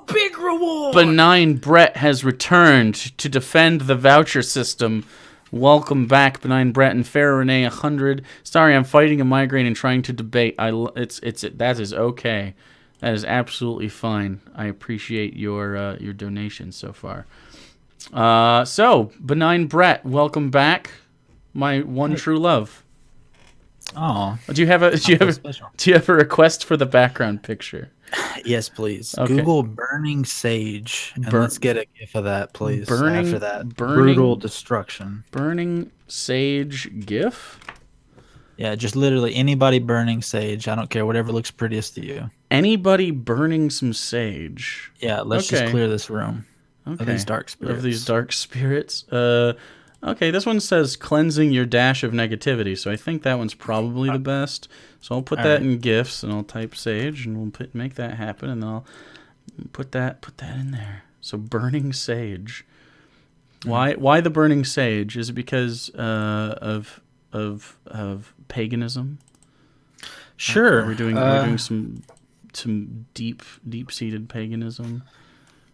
Big reward! Benign Brett has returned to defend the voucher system. Welcome back, Benign Brett and Farrah Renee 100. Sorry, I'm fighting a migraine and trying to debate. That is okay. That is absolutely fine. I appreciate your donation so far. So Benign Brett, welcome back, my one true love. Oh, Do you have a request for the background picture? yes, please. Okay. Google burning sage, and let's get a gif of that, please. After that burning brutal destruction. Burning sage gif. Yeah, just literally anybody burning sage. I don't care, whatever looks prettiest to you. Anybody burning some sage. Yeah, let's just clear this room of these dark spirits. Okay, this one says cleansing your dash of negativity, so I think that one's probably the best. So I'll put that in GIFs, and I'll type sage, and we'll make that happen, and then I'll put that in there. So burning sage. Why the burning sage? Is it because of paganism? Sure. We're doing some deep seated paganism.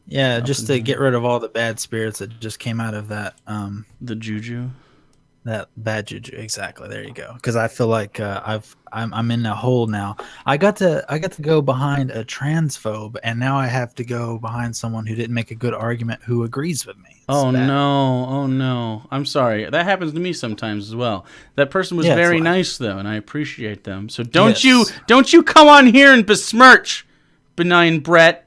Yeah, just to get rid of all the bad spirits that just came out of that. The juju. That bad juju, exactly. There you go. Because I feel like I'm in a hole now. I got to go behind a transphobe, and now I have to go behind someone who didn't make a good argument who agrees with me. Oh no! I'm sorry. That happens to me sometimes as well. That person was very nice though, and I appreciate them. So don't you come on here and besmirch Benign Brett.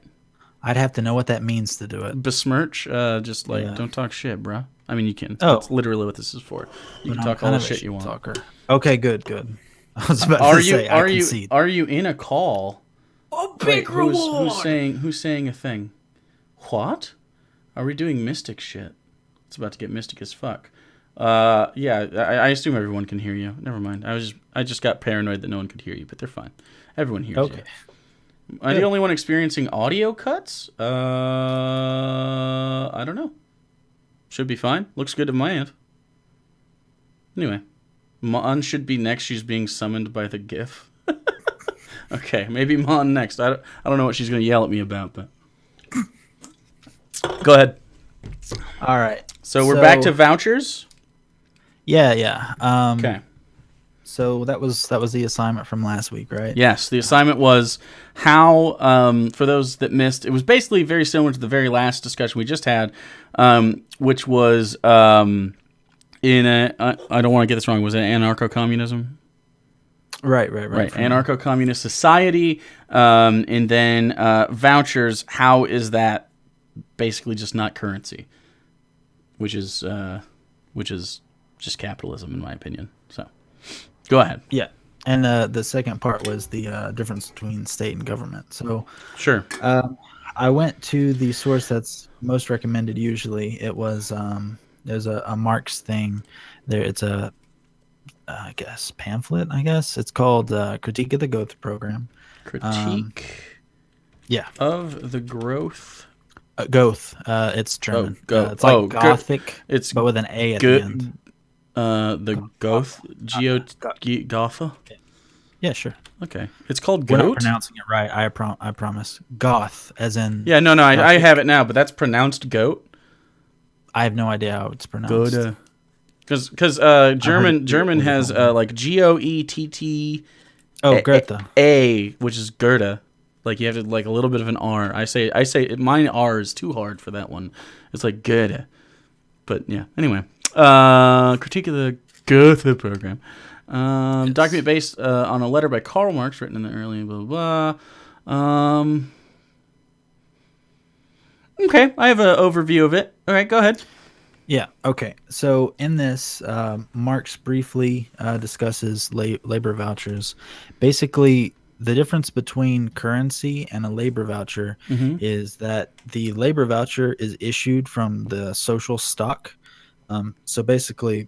I'd have to know what that means to do it. Besmirch, just like don't talk shit, bro. I mean, you can. Oh. That's literally what this is for. You can talk all the shit you want. Talker. Okay, good. I was about to say, are you in a call? Oh, big reward! Who's saying a thing? What? Are we doing mystic shit? It's about to get mystic as fuck. Yeah, I assume everyone can hear you. Never mind. I just got paranoid that no one could hear you, but they're fine. Everyone hears you. Am I the only one experiencing audio cuts? I don't know. Should be fine. Looks good to my end. Anyway, Mon should be next. She's being summoned by the GIF. Okay, maybe Mon next. I don't know what she's going to yell at me about, but go ahead. All right. So we're back to vouchers. Yeah. Okay. So that was the assignment from last week, right? Yes, the assignment was how, for those that missed, it was basically very similar to the very last discussion we just had, which was I don't want to get this wrong, was it anarcho-communism? Right. Anarcho-communist society, and then vouchers, how is that basically just not currency, which is just capitalism in my opinion, so. Go ahead. Yeah, and the second part was the difference between state and government. So, sure. I went to the source that's most recommended. Usually, it was there's a Marx thing. There, it's a I guess pamphlet. I guess it's called "Critique of the Growth Program." Critique. Yeah. Of the growth. Goth. It's German. It's like Gothic. But with an A at the end. The Goth, Gotha? Yeah, sure. Okay. It's called Goat? We're not pronouncing it right, I promise. Goth, as in... Yeah, no, I have it now, but that's pronounced goat? I have no idea how it's pronounced. Goethe. Because German has like Goett... Oh, Goethe. A, which is Goethe. Like you have to like a little bit of an R. I say mine R is too hard for that one. It's like Goethe. But yeah, anyway. Critique of the Goethe program. Yes. Document based on a letter by Karl Marx written in the early blah blah. Okay, I have an overview of it. All right, go ahead. Yeah. Okay. So in this, Marx briefly discusses labor vouchers. Basically, the difference between currency and a labor voucher is that the labor voucher is issued from the social stock. So basically,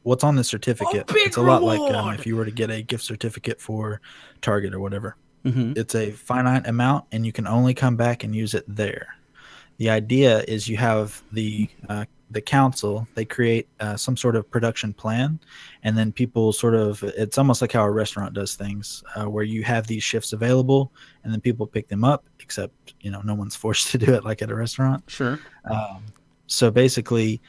what's on the certificate, it's a lot like if you were to get a gift certificate for Target or whatever. It's a finite amount, and you can only come back and use it there. The idea is you have the the council, they create some sort of production plan, and then people sort of, it's almost like how a restaurant does things, where you have these shifts available, and then people pick them up. Except no one's forced to do it like at a restaurant. Sure. So basically,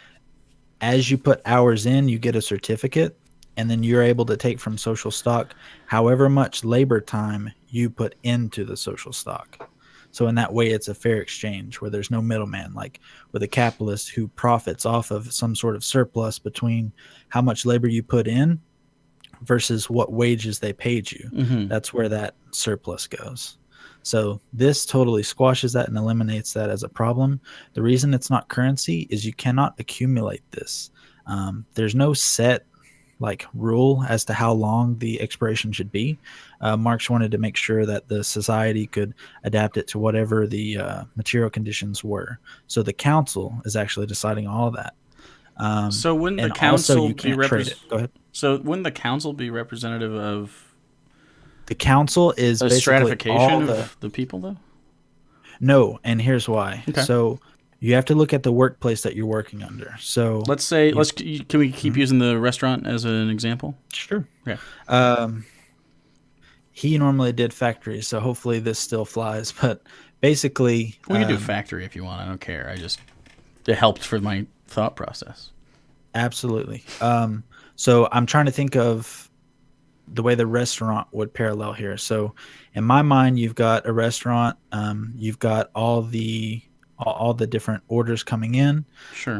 as you put hours in, you get a certificate, and then you're able to take from social stock however much labor time you put into the social stock. So in that way, it's a fair exchange where there's no middleman, like with a capitalist who profits off of some sort of surplus between how much labor you put in versus what wages they paid you. That's where that surplus goes. So this totally squashes that and eliminates that as a problem. The reason it's not currency is you cannot accumulate this. There's no set like rule as to how long the expiration should be. Marx wanted to make sure that the society could adapt it to whatever the material conditions were. So the council is actually deciding all of that. So wouldn't the And also, council you be can't trade it. Go ahead. So wouldn't the council be representative of The council is a basically all stratification the of the people, though? no, and here's why. Okay. So you have to look at the workplace that you're working under. So Let's say can we keep using the restaurant as an example? sure. Okay. He normally did factories, so hopefully this still flies. But basically, We can do factory if you want. I don't care. It helped for my thought process. absolutely. So I'm trying to think of the way the restaurant would parallel here. So in my mind, you've got a restaurant. You've got all the different orders coming in. Sure.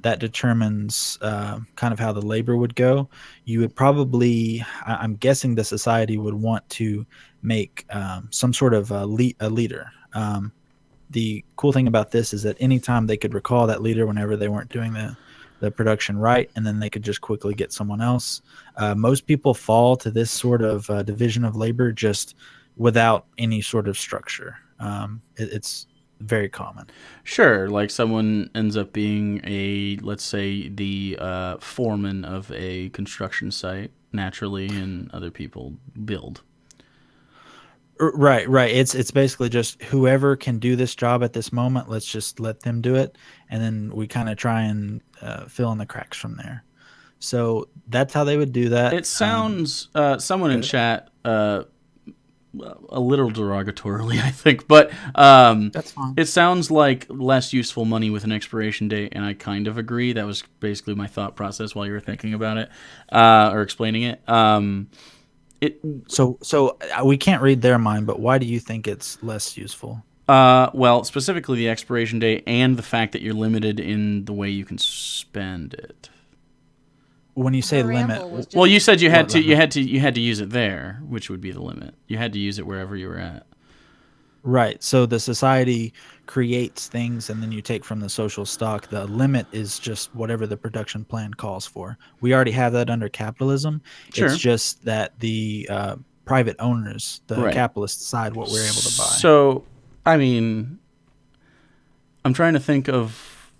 That determines kind of how the labor would go. You would probably, I'm guessing, the society would want to make some sort of a leader. The cool thing about this is that anytime they could recall that leader whenever they weren't doing the production right, and then they could just quickly get someone else. Most people fall to this sort of division of labor just without any sort of structure. It's very common. Sure, like someone ends up being let's say, the foreman of a construction site naturally, and other people build. Right. It's basically just whoever can do this job at this moment, let's just let them do it, and then we kind of try and fill in the cracks from there. So that's how they would do that. It sounds someone in chat a little derogatorily, I think, but That's fine. it sounds like less useful money with an expiration date, and I kind of agree. That was basically my thought process while you were thinking about it or explaining it. So we can't read their mind, but why do you think it's less useful? Well, specifically the expiration date and the fact that you're limited in the way you can spend it. When you say The limit, ramble was Well, you said you had What to limit? you had to use it there, which would be the limit. You had to use it wherever you were at. right. So the society creates things, and then you take from the social stock. The limit is just whatever the production plan calls for. We already have that under capitalism. Sure. It's just that the private owners, the Right. capitalists, decide what we're able to buy. So, I mean, I'm trying to think of,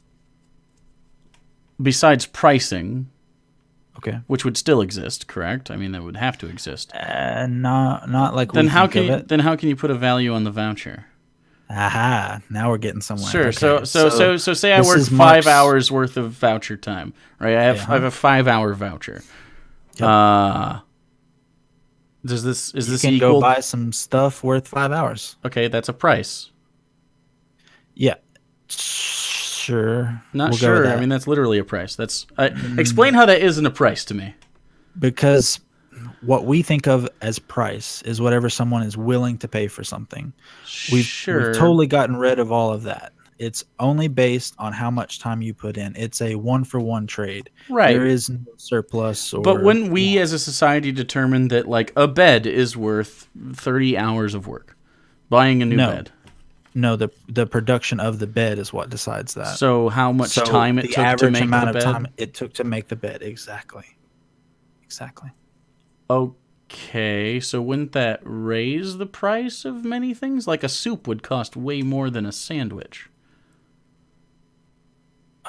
besides pricing, Okay. which would still exist, correct? I mean, that would have to exist. Not like Then we how think can of you, it. then how can you put a value on the voucher? Aha! Now we're getting somewhere. Sure. Okay, So say I this work is 5 Mark's- hours worth of voucher time, right? I have a 5-hour voucher. Yep. Is this You can equal? go buy some stuff worth 5 hours. Okay, that's a price. Yeah. Sure. Not We'll go with sure. that. I mean, that's literally a price. That's explain how that isn't a price to me. Because what we think of as price is whatever someone is willing to pay for something. We've totally gotten rid of all of that. It's only based on how much time you put in. It's a one-for-one trade. Right. There is no surplus. But wouldn't we as a society determine that, like, a bed is worth 30 hours of work? Buying a new bed. No, the production of the bed is what decides that. So how much time it the took to average make amount the of bed? time it took to make the bed. Exactly. Okay, so wouldn't that raise the price of many things? Like a soup would cost way more than a sandwich.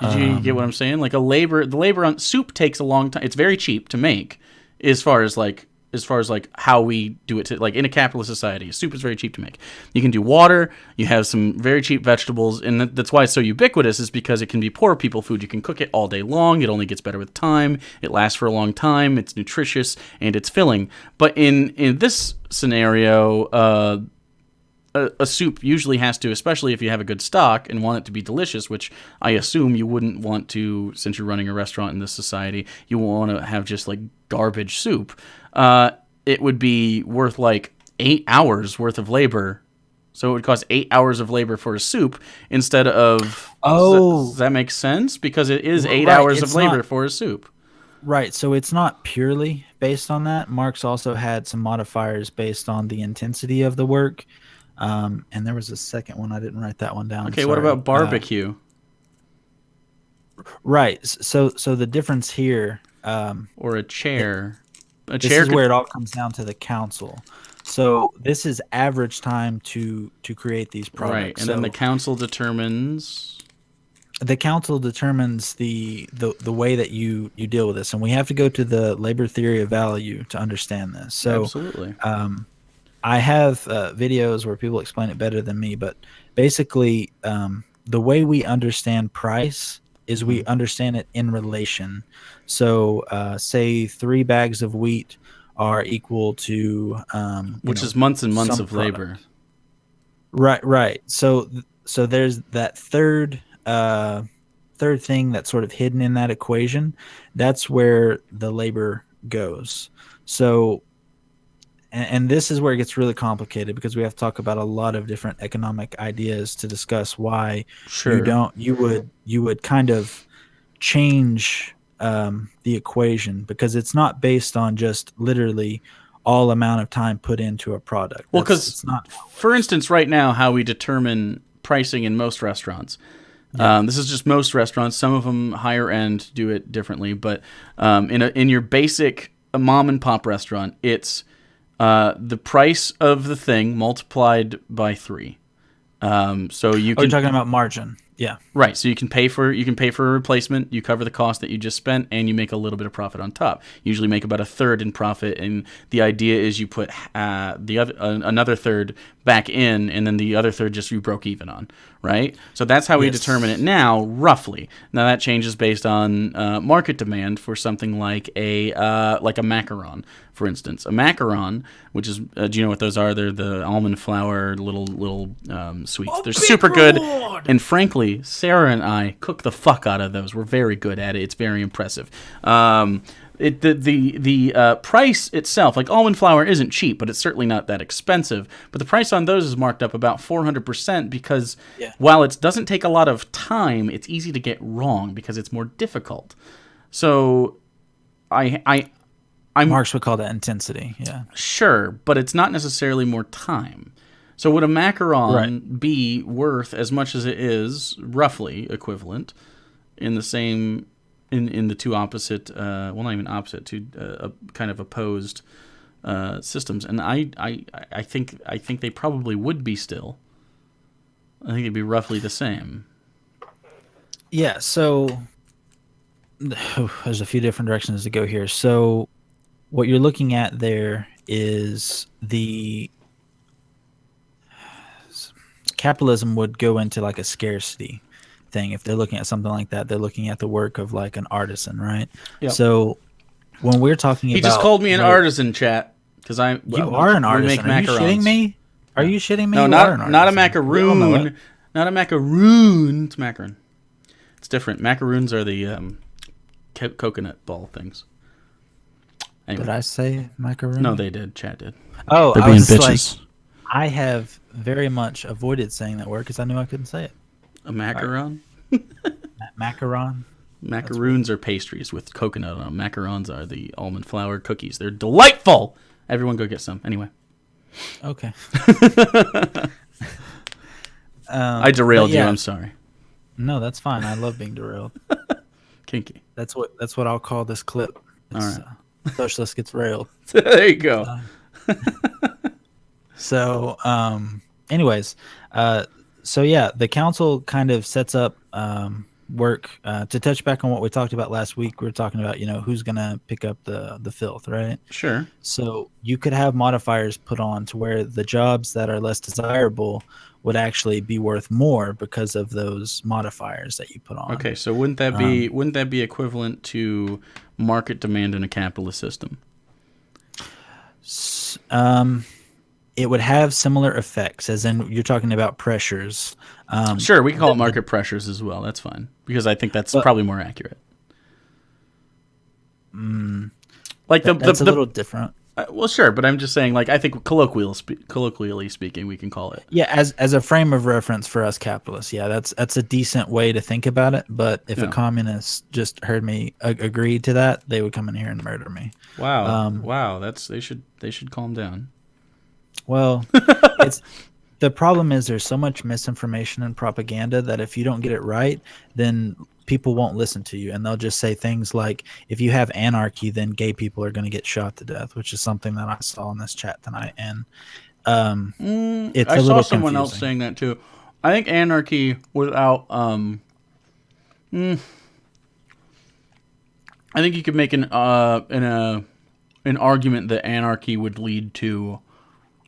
Did you get what I'm saying? Like the labor on soup takes a long time. It's very cheap to make, as far as like as far as like how we do it to, like in a capitalist society. Soup is very cheap to make. You can do water. You have some very cheap vegetables, and that's why it's so ubiquitous. Is because it can be poor people food. You can cook it all day long. It only gets better with time. It lasts for a long time. It's nutritious and it's filling. But in this scenario, a soup usually has to, especially if you have a good stock and want it to be delicious, which I assume you wouldn't want to, since you're running a restaurant in this society, you want to have just like garbage soup. It would be worth like 8 hours worth of labor. So it would cost 8 hours of labor for a soup instead of. Does that make sense? Because it is 8 hours of labor for a soup. Right. So it's not purely based on that. Marx also had some modifiers based on the intensity of the work. And there was a second one. I didn't write that one down. Okay. What about barbecue? Right. So the difference here. Or a chair. This is where it all comes down to the council. So this is average time to create these products. Right, and then the council determines. The council determines the way that you deal with this, and we have to go to the labor theory of value to understand this. So, absolutely. I have videos where people explain it better than me, but basically, the way we understand price is we understand it in relation. So, say 3 bags of wheat are equal to which is months and months of labor. Right. So there's that third thing that's sort of hidden in that equation. That's where the labor goes. So, and this is where it gets really complicated because we have to talk about a lot of different economic ideas to discuss why you would kind of change the equation, because it's not based on just literally all amount of time put into a product. Well, because it's not. For instance, right now, how we determine pricing in most restaurants. Yeah. This is just most restaurants. Some of them higher end do it differently, but in your basic mom and pop restaurant, it's the price of the thing multiplied by 3. So you can. You're talking about margin. Yeah. Right. So you can pay for a replacement, you cover the cost that you just spent, and you make a little bit of profit on top. You usually make about a third in profit, and the idea is you put another third back in, and then the other third just you broke even on. Right. So that's how we determine it now, roughly. Now that changes based on market demand for something like a macaron, for instance. A macaron, which is do you know what those are? They're the almond flour little sweets. They're super good, and frankly, Sarah and I cook the fuck out of those. We're very good at it. It's very impressive. The price itself, like almond flour, isn't cheap, but it's certainly not that expensive. But the price on those is marked up about 400% because while it doesn't take a lot of time, it's easy to get wrong because it's more difficult. So, Marx would call that intensity. Yeah, sure, but it's not necessarily more time. So would a macaron be worth as much as it is, roughly equivalent, in the same, in the two opposite, well, not even opposite, two kind of opposed systems? And I think they probably would be still. I think it'd be roughly the same. Yeah. So there's a few different directions to go here. So what you're looking at there is the capitalism would go into like a scarcity thing. If they're looking at something like that, they're looking at the work of like an artisan, right? Yep. So when we're talking he just called me an artisan, chat, because you are an artisan. Are you shitting me? Are you shitting me? No, not a macaroon. Not a macaroon. It's macaron. It's different. Macaroons are the coconut ball things. Anyway. Did I say macaroon? No, they did. Chat did. Oh, they're being bitches. Like, I have very much avoided saying that word because I knew I couldn't say it. A macaron? Macaron? Macaroons are pastries with coconut on them. Macarons are the almond flour cookies. They're delightful. Everyone go get some. Anyway. Okay. I derailed you. I'm sorry. No, that's fine. I love being derailed. Kinky. That's what I'll call this clip. It's, all right. Socialist gets railed. There you go. So, anyways, so yeah, the council kind of sets up work to touch back on what we talked about last week. We were talking about who's gonna pick up the filth, right? Sure. So you could have modifiers put on to where the jobs that are less desirable would actually be worth more because of those modifiers that you put on. Okay, so wouldn't that be Um, wouldn't that be equivalent to market demand in a capitalist system? s- um, it would have similar effects, as in you're talking about pressures. Sure, we can call it The market pressures as well. That's fine because I think that's but probably more accurate. Like that's a little different. well, sure, but I'm just saying, like, I think colloquially speaking, we can call it. Yeah, as a frame of reference for us capitalists, yeah, that's a decent way to think about it. But if a Yeah. communist just heard me agree to that, they would come in here and murder me. Wow, Um, wow, they should calm down. well, it's the problem is there's so much misinformation and propaganda that if you don't get it right, then people won't listen to you, and they'll just say things like, "If you have anarchy, then gay people are going to get shot to death," which is something that I saw in this chat tonight, and it's I a saw little someone else confusing. saying that too. I think anarchy without I think you could make an argument that anarchy would lead to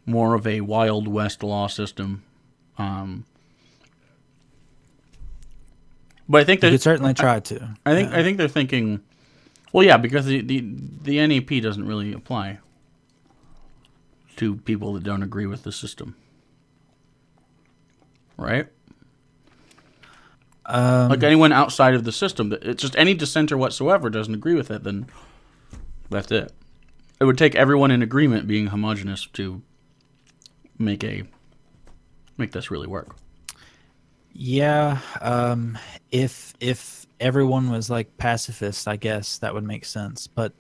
more of a Wild West law system. Um, but I think You that could certainly try to. Yeah. I think they're thinking, well, yeah, because the NEP doesn't really apply to people that don't agree with the system, right? Like anyone outside of the system, that it's just any dissenter whatsoever doesn't agree with it, then that's it. It would take everyone in agreement being homogenous to make this really work. Yeah, if everyone was like pacifist, I guess that would make sense. But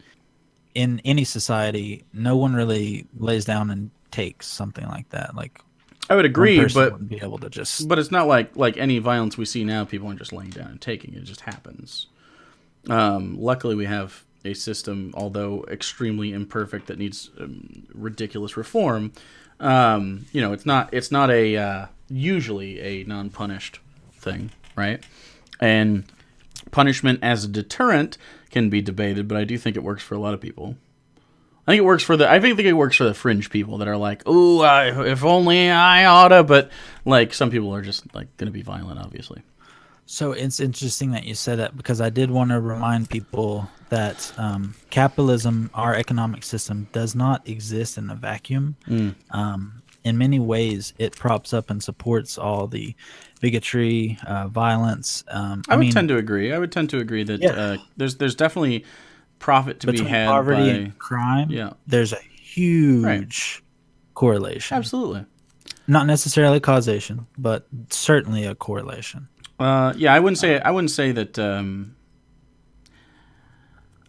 in any society, no one really lays down and takes something like that. Like I would one agree, person but wouldn't be able to just. it's not like any violence we see now. People aren't just laying down and taking it; it just happens. Luckily, we have a system, although extremely imperfect, that needs ridiculous reform. It's not a usually a non-punished thing, right? And punishment as a deterrent can be debated, but I do think it works for a lot of people. I think it works for the fringe people that are like, "Ooh, if only I oughta," but like some people are just like going to be violent, obviously. So it's interesting that you said that because I did want to remind people that capitalism, our economic system, does not exist in a vacuum. In many ways, it props up and supports all the bigotry, violence. I would tend to agree. I would tend to agree that Yeah, there's definitely profit to be between had poverty by and crime, yeah, there's a right, huge correlation. absolutely. Not necessarily causation, but certainly a correlation. Yeah, I wouldn't say that.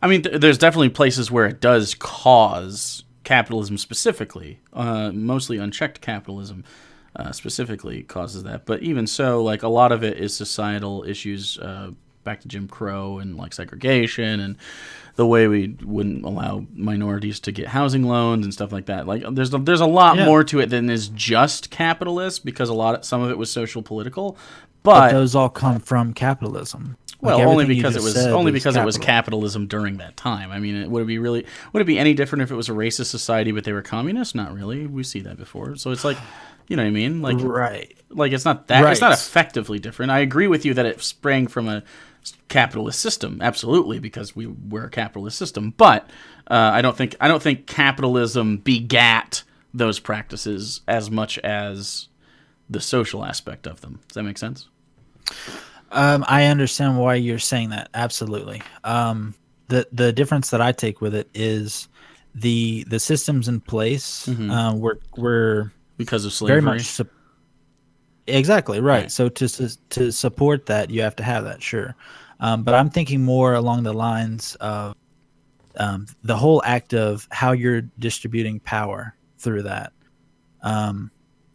I mean, there's definitely places where it does cause capitalism specifically. Mostly unchecked capitalism specifically causes that. But even so, like a lot of it is societal issues. Back to Jim Crow and like segregation and the way we wouldn't allow minorities to get housing loans and stuff like that. Like there's a lot Yeah, more to it than is just capitalist because some of it was social political. but But those all come from capitalism. Like well, only everything you because just said only is because it was capital. capitalism during that time. I mean, would it be any different if it was a racist society but they were communist? Not really. We see that before. So it's like, you know what I mean? Right. It's not Right. effectively different. I agree with you that it sprang from a capitalist system, absolutely, because we're a capitalist system. But I don't think capitalism begat those practices as much as the social aspect of them. Does that make sense? I understand why you're saying that. Absolutely. The difference that I take with it is the systems in place were Because of very slavery. much exactly right. Right. So to support that, you have to have that, sure. But I'm thinking more along the lines of the whole act of how you're distributing power through that. Um,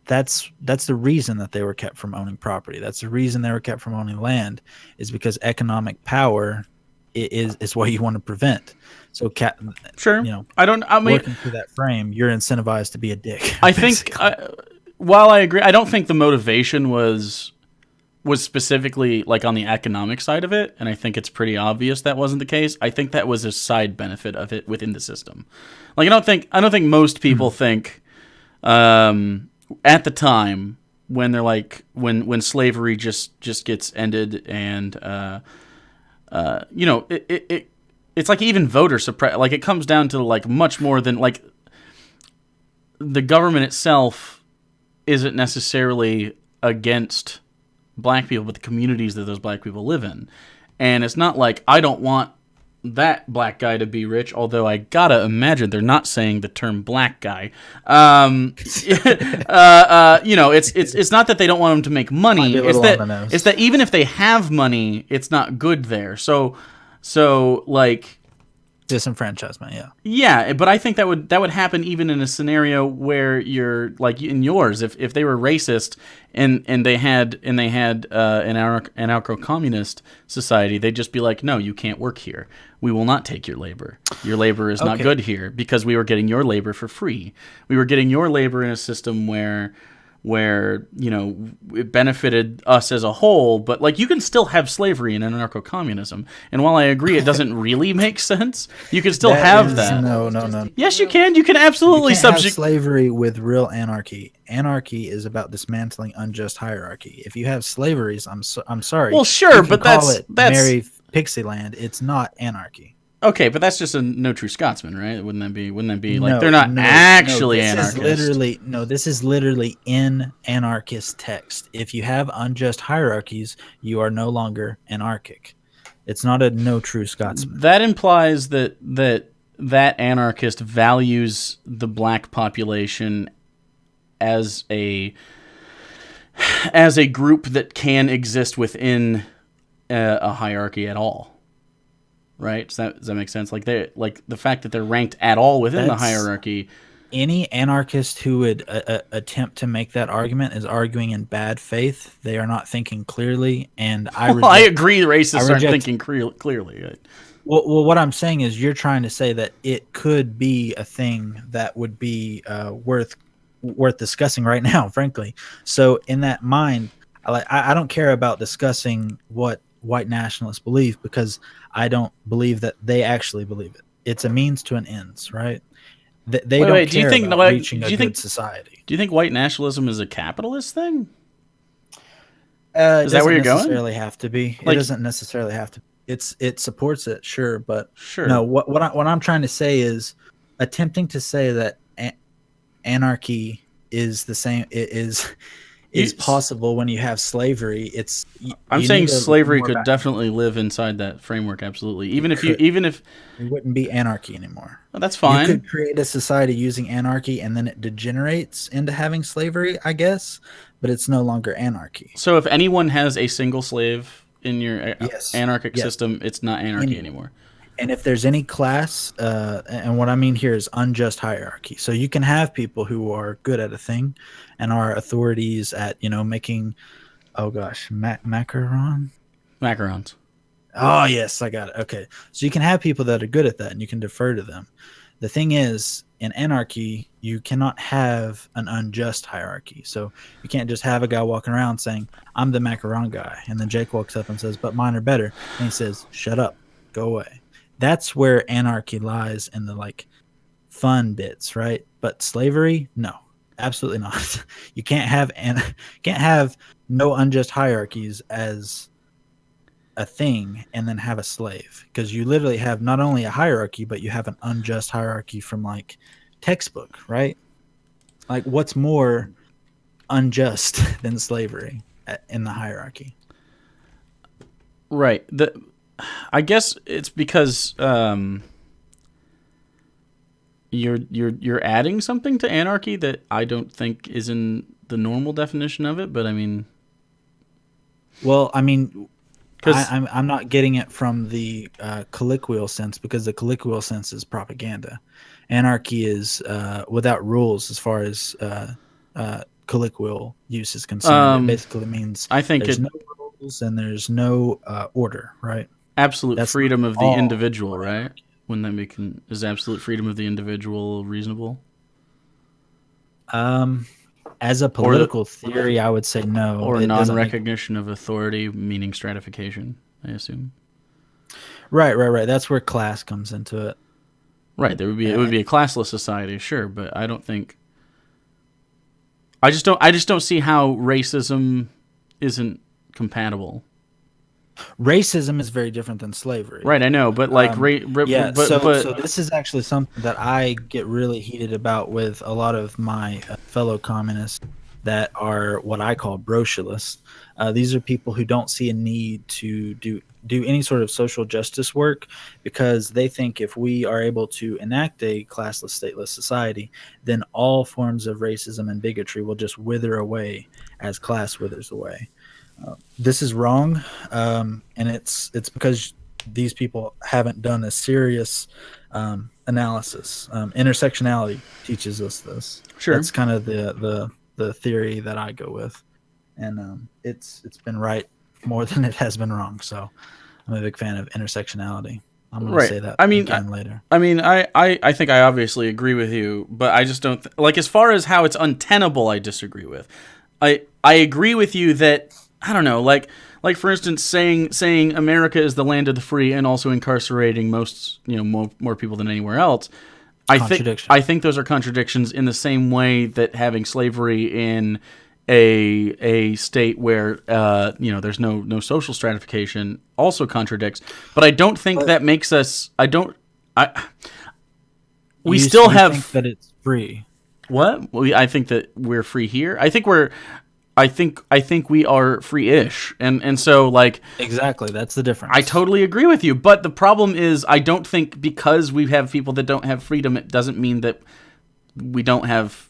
that's the reason that they were kept from owning property. That's the reason they were kept from owning land, is because economic power is what you want to prevent. So, Sure. you know, I mean, working through that frame, you're incentivized to be a dick. I think Basically. while I agree, I don't think the motivation was was specifically like on the economic side of it, and I think it's pretty obvious that wasn't the case. I think that was a side benefit of it within the system. Like I don't think most people think at the time when they're like when slavery just gets ended and it's like even voter suppress, like it comes down to like much more than like the government itself isn't necessarily against black people, but the communities that those black people live in. And it's not like I don't want that black guy to be rich, although I gotta imagine they're not saying the term black guy. It's not that they don't want him to make money. It's that even if they have money, it's not good there. So like Disenfranchisement, yeah. yeah, but I think that would happen even in a scenario where you're like in yours, if they were racist and they had an anarcho-communist society, they'd just be like, no, you can't work here. We will not take your labor. Your labor is not good here because we were getting your labor for free. We were getting your labor in a system where it benefited us as a whole, but like you can still have slavery in anarcho-communism, and while I agree it doesn't really make sense, you can still have that. No. Yes, you can. You can absolutely You can't have subject slavery with real anarchy. Anarchy is about dismantling unjust hierarchy. If you have slaveries, I'm sorry. Well, sure, you can but call that's it Merry Pixieland. It's not anarchy. okay, but that's just a no true Scotsman, right? Wouldn't that be like No, they're not no, actually this anarchists? this is literally in anarchist text. If you have unjust hierarchies, you are no longer anarchic. It's not a no true Scotsman. That implies that anarchist values the black population as a group that can exist within a hierarchy at all. Right? Does that make sense? Like the fact that they're ranked at all within the hierarchy. Any anarchist who would attempt to make that argument is arguing in bad faith. They are not thinking clearly, and I agree. Racists aren't thinking clearly. Well, what I'm saying is you're trying to say that it could be a thing that would be worth discussing right now, frankly. So in that mind, I don't care about discussing what white nationalists believe because I don't believe that they actually believe it. It's a means to an ends, right? They don't care about reaching a good society. Do you think white nationalism is a capitalist thing? Is that where you're going? It doesn't necessarily have to be. It doesn't necessarily have to. It supports it, sure, but no. What I'm trying to say is attempting to say that anarchy is the same is possible when you have slavery. I'm saying slavery could definitely live inside that framework. Absolutely, even if it wouldn't be anarchy anymore. Well, that's fine. You could create a society using anarchy, and then it degenerates into having slavery, I guess. But it's no longer anarchy. So if anyone has a single slave in your anarchic system, it's not anarchy anymore. And if there's any class, and what I mean here is unjust hierarchy. So you can have people who are good at a thing and are authorities at, making, macarons. Oh, yes, I got it. Okay. So you can have people that are good at that and you can defer to them. The thing is, in anarchy, you cannot have an unjust hierarchy. So you can't just have a guy walking around saying, I'm the macaron guy. And then Jake walks up and says, but mine are better. And he says, shut up, go away. That's where anarchy lies in the fun bits, right? But slavery, no, absolutely not. You can't have no unjust hierarchies as a thing and then have a slave, because you literally have not only a hierarchy, but you have an unjust hierarchy from textbook, right? What's more unjust than slavery in the hierarchy? Right. I guess it's because you're adding something to anarchy that I don't think is in the normal definition of it, but I mean, well, I mean, I'm not getting it from the colloquial sense, because the colloquial sense is propaganda. Anarchy is without rules as far as colloquial use is concerned. It basically means there's no rules and there's no order, right? Absolute freedom of the individual, right? Wouldn't that is absolute freedom of the individual reasonable? As a or political theory, I would say no. or It doesn't make non-recognition of authority, meaning stratification. I assume. right. That's where class comes into it. Right, there would be it would Uh, be a classless society, sure, but I don't think I just don't see how racism isn't compatible. Racism is very different than slavery. Right, I know, but Um, yeah, so but this is actually something that I get really heated about with a lot of my fellow communists that are what I call brocialists. These are people who don't see a need to do any sort of social justice work because they think if we are able to enact a classless, stateless society, then all forms of racism and bigotry will just wither away as class withers away. This is wrong, and it's because these people haven't done a serious analysis. Intersectionality teaches us this. sure. That's kind of the theory that I go with, and it's been right more than it has been wrong. So I'm a big fan of intersectionality. I'm going to Right. say that I mean, again later. I think I obviously agree with you, but I just don't like as far as how it's untenable. I disagree with. I agree with you that I don't know, like for instance, saying America is the land of the free and also incarcerating most more people than anywhere else. Contradiction. I think those are contradictions in the same way that having slavery in a state where there's no social stratification also contradicts. But I don't think But that makes us. I we you still you think have that it's free. what I think that we're free here. I think we are free-ish, and so like Exactly. That's the I difference. totally agree with you. But the problem is, I don't think because we have people that don't have freedom, it doesn't mean that we don't have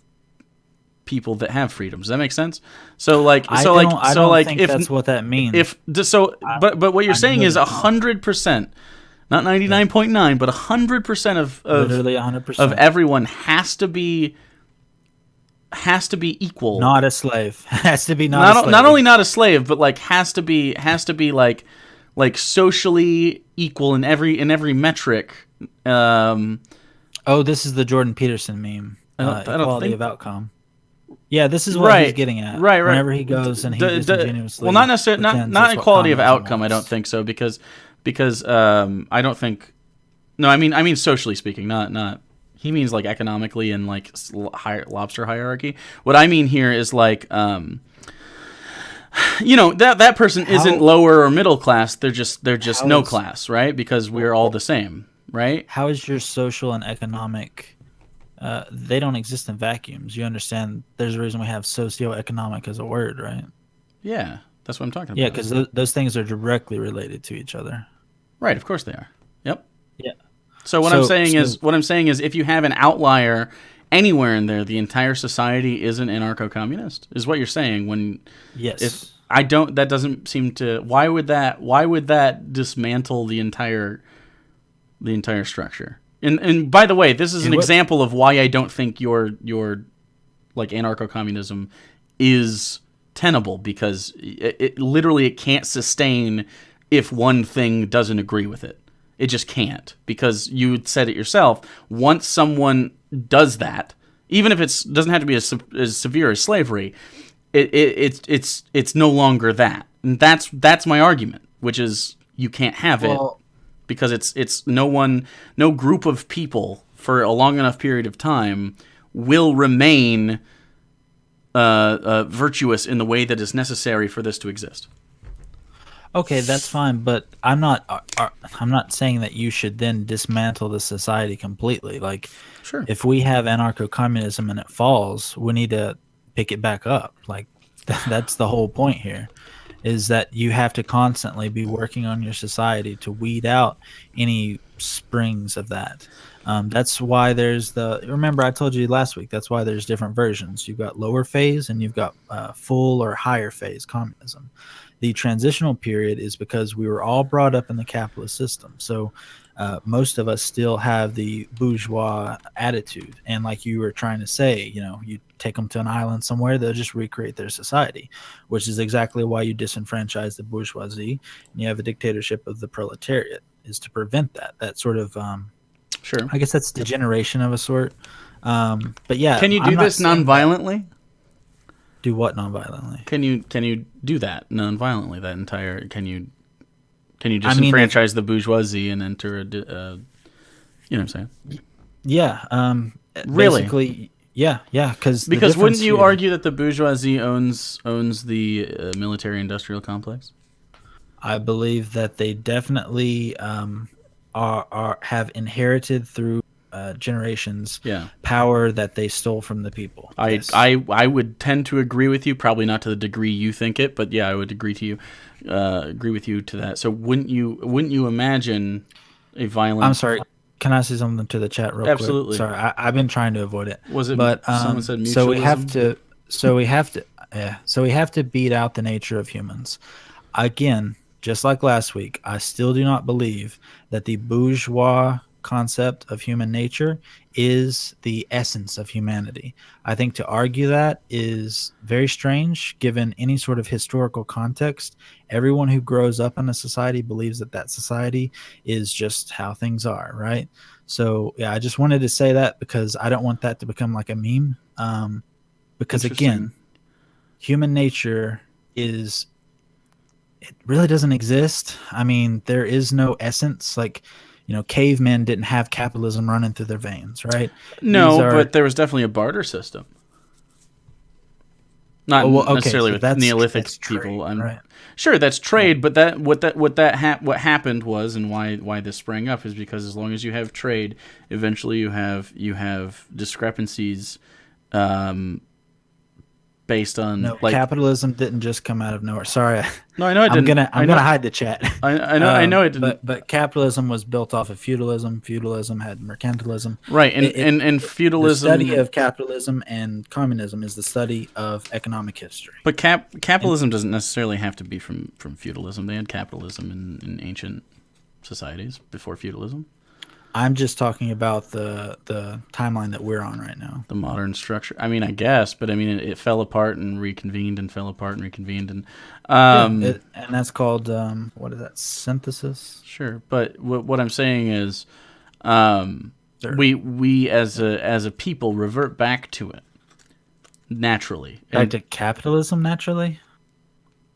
people that have freedom. Does that make sense? So like, I don't think if that's what that means. but what you're I saying know is that. 100%, not 99.9, but 100% Literally of 100%. everyone has to be equal. Not a slave. Has to be not a Not slave. only not a slave, but like has to be like socially equal in every metric. Oh, this is the Jordan Peterson meme. I don't Equality think of outcome. Yeah, this is what he's right, getting at. right. Whenever he goes and he Well, disingenuously not necessarily pretends not that's what equality of communism outcome. I don't wants. think so because I don't think no. I mean socially speaking, not. He means like economically and like higher lobster hierarchy. What I mean here is like that person isn't How lower or middle class. They're just how no is class, right? Because we're all the same, right? how is your social and economic they don't exist in vacuums. You understand there's a reason we have socioeconomic as a word, right? Yeah, that's what I'm talking Yeah, about. because those things are directly related to each other. Right, of course they are. Yep. Yeah. So what I'm saying is if you have an outlier anywhere in there, the entire society isn't anarcho-communist. Is what you're saying when if Yes. I don't that doesn't seem to why would that dismantle the entire structure? And by the way, this is It an would. example of why I don't think your like anarcho-communism is tenable because it can't sustain if one thing doesn't agree with it. It just can't because you said it yourself. Once someone does that, even if it doesn't have to be as severe as slavery, it's no longer that. And that's my argument, which is you can't have it Well, because it's no group of people for a long enough period of time will remain virtuous in the way that is necessary for this to exist. okay, that's fine, but I'm not saying that you should then dismantle the society completely. Like, Sure. if we have anarcho-communism and it falls, we need to pick it back up. Like, that's the whole point here, is that you have to constantly be working on your society to weed out any springs of that. That's why there's remember I told you last week, that's why there's different versions. You've got lower phase and you've got full or higher phase communism. The transitional period is because we were all brought up in the capitalist system. So most of us still have the bourgeois attitude. And like you were trying to say, you take them to an island somewhere, they'll just recreate their society, which is exactly why you disenfranchise the bourgeoisie and you have a dictatorship of the proletariat, is to prevent that sort of, Sure. I guess that's degeneration of a sort. But yeah, Can you do I'm not this saying that. non-violently? Do what non-violently? Can you do that non-violently? That entire can you I mean, if disenfranchise the bourgeoisie and enter you know what I'm saying? yeah, Really? basically, yeah, yeah. Because the Because wouldn't difference you here, argue that the bourgeoisie owns the military-industrial complex? I believe that they definitely are have inherited through generations Yeah. power that they stole from the people. I, Yes. I I would tend to agree with you, probably not to the degree you think it, but yeah, I would agree with you to that. So wouldn't you imagine a I'm violent? sorry. Can I say something to the chat real quick? Absolutely. Sorry, I've been trying to avoid it, Was it but someone said so we have mutualism? to, so we have to, yeah, so we have to beat out the nature of humans. Again, just like last week, I still do not believe that the bourgeois concept of human nature is the essence of humanity. I think to argue that is very strange given any sort of historical context. Everyone who grows up in a society believes that that society is just how things are, right? So, yeah, I just wanted to say that because I don't want that to become like a meme. Because Interesting. again, human nature is it really doesn't exist. I mean, there is no essence. Like, cavemen didn't have capitalism running through their veins, right? These No, are, but there was definitely a barter system. Not oh, well, okay, necessarily so with Neolithic that's people. trade, right? Sure, that's Yeah. trade, but what happened was, and why this sprang up is because as long as you have trade, eventually you have discrepancies, um, based on No, like. capitalism didn't just come out of nowhere. Sorry, No, I know it I'm didn't. gonna I I'm gonna know. hide the chat. I know it didn't. But capitalism was built off of feudalism. Feudalism had mercantilism. Right, and It, it, and it the study feudalism. of capitalism and communism is the study of economic history. But And capitalism doesn't necessarily have to be from feudalism. They had capitalism in ancient societies before feudalism. I'm just talking about the timeline that we're on right now. The modern structure. I mean, I guess, but I mean, it fell apart and reconvened and fell apart and reconvened and Yeah, and that's called what is that? Synthesis. sure. But what I'm saying is, um, Or we as a people revert back to it naturally. back And to capitalism naturally.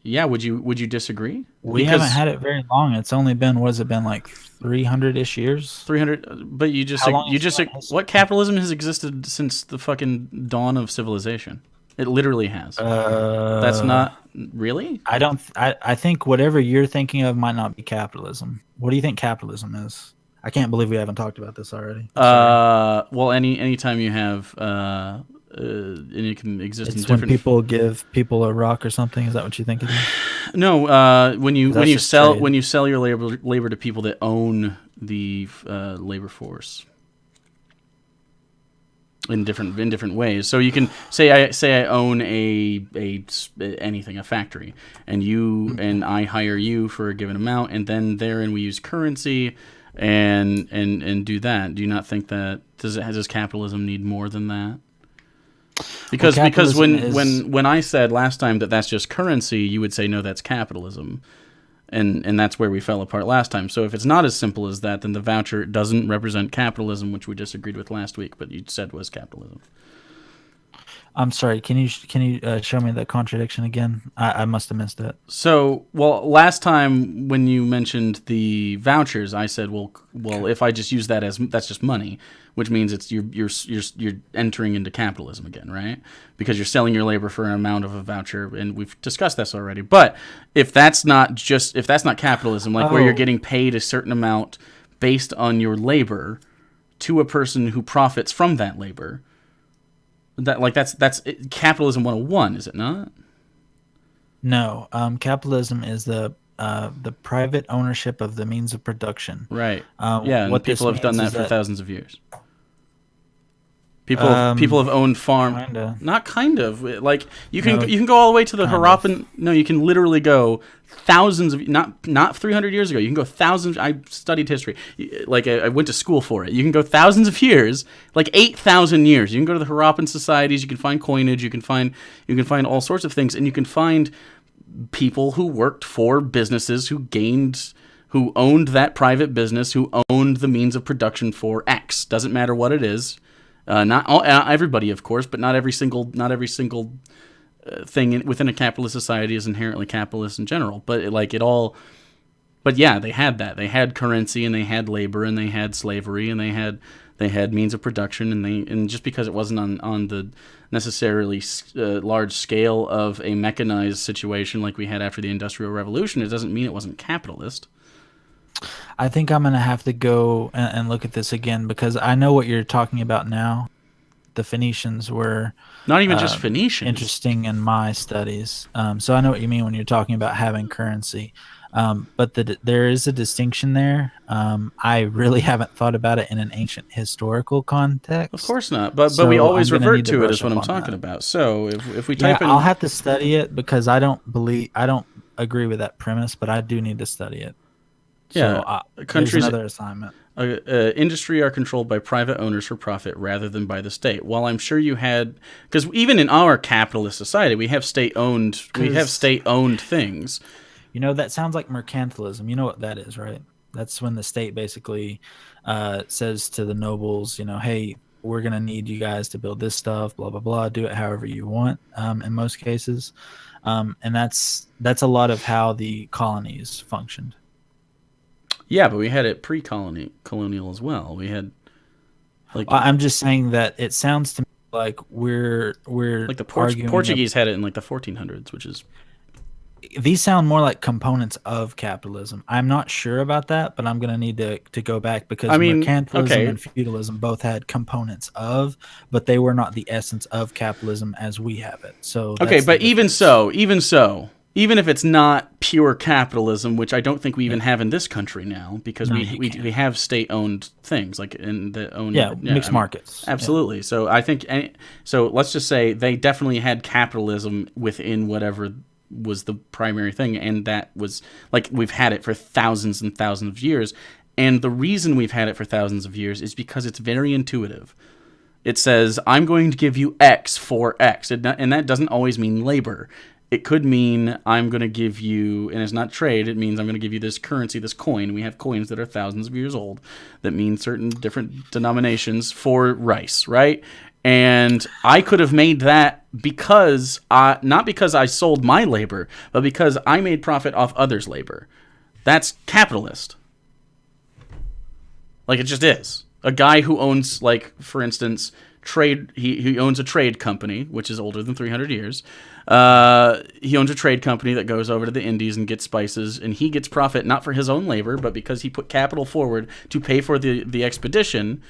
yeah, would you disagree? We haven't Because had it very long. It's only been what has it been like 300-ish years? 300, but How long you is just human history? what capitalism has existed since the fucking dawn of civilization. It literally has. That's Uh, not really. I don't. I think whatever you're thinking of might not be capitalism. What do you think capitalism is? I can't believe we haven't talked about this already. I'm sorry. Well, anytime you have and it can exist in It's when different. people give people a rock or something. Is that what you think it is? No, when you 'Cause that's just trade. when you sell your labor to people that own the labor force in different ways. So you can say I own a anything, a factory, and I hire you for a given amount, and then therein we use currency and do that. Do you not think that does capitalism need more than that? Because Capitalism when is when I said last time that that's just currency, you would say no, that's capitalism. And that's where we fell apart last time. So if it's not as simple as that, then the voucher doesn't represent capitalism, which we disagreed with last week, but you said was capitalism. I'm sorry. Can you show me that contradiction again? I must have missed it. So, well, last time when you mentioned the vouchers, I said, well, if I just use that as that's just money, which means it's you're entering into capitalism again, right? Because you're selling your labor for an amount of a voucher, and we've discussed this already. But if that's not capitalism, like where you're Oh, getting paid a certain amount based on your labor to a person who profits from that labor, that's capitalism 101, is it not? no. Capitalism is the private ownership of the means of production. Right. Yeah, and What this people have done means that is for that thousands of years. People have owned farm. kinda Not kind of. Like no, you can go all the way to the kind of. Harappan. No, you can literally go thousands of not 300 years ago. You can go thousands. I studied history. Like I went to school for it. You can go thousands of years, like 8,000 years. You can go to the Harappan societies. You can find coinage. You can find all sorts of things, and you can find people who worked for businesses who owned that private business, who owned the means of production for X. Doesn't matter what it is. Not everybody, of course, but not every single thing within a capitalist society is inherently capitalist in general. But it all. But yeah, they had that. They had currency, and they had labor, and they had slavery, and they had means of production, and just because it wasn't on the necessarily large scale of a mechanized situation like we had after the Industrial Revolution, it doesn't mean it wasn't capitalist. I think I'm gonna have to go and look at this again because I know what you're talking about now. The Phoenicians were Not even just uh, Phoenicians. interesting in my studies. So I know what you mean when you're talking about having currency. But there is a distinction there. I really haven't thought about it in an ancient historical Of context. course not. But we So I'm always going to revert need to to it brush is what up I'm on talking that. about. So if we Yeah, type I'll in have to study it because I don't agree with that premise, but I do need to study it. So yeah, there's countries another assignment. industry are controlled by private owners for profit rather than by the state. While I'm sure you had, because even in our capitalist society, we have Because state owned things. that sounds like mercantilism. You know what that is, right? That's when the state basically says to the nobles, hey, we're going to need you guys to build this stuff, blah, blah, blah. Do it however you want in most cases. And that's a lot of how the colonies functioned. Yeah, but we had it colonial as well. We had like I'm just saying that it sounds to me like we're the arguing. Portuguese had it in like the 1400s, which is These sound more like components of capitalism. I'm not sure about that, but I'm going to need to go back I because mean, mercantilism okay, and feudalism both had components of, but they were not the essence of capitalism as we have it. So okay, that's the but difference. even if it's not pure capitalism, which I don't think we even Yeah. have in this country now, because No, you we can't. have state owned things like in the own Yeah, yeah, I mixed mean markets. Yeah. absolutely. So I think so. Let's just say they definitely had capitalism within whatever was the primary thing, and that was like we've had it for thousands and thousands of years. And the reason we've had it for thousands of years is because it's very intuitive. It says, I'm going to give you X for X. And that doesn't always mean labor. It could mean I'm going to give you, and it's not trade, it means I'm going to give you this currency, this coin. We have coins that are thousands of years old that mean certain different denominations for rice, right? And I could have made that not because I sold my labor, but because I made profit off others' labor. That's capitalist. Like it just is. A guy who owns, like, for instance, he owns a trade company, which is older than 300 years. He owns a trade company that goes over to the Indies and gets spices, and he gets profit not for his own labor, but because he put capital forward to pay for the expedition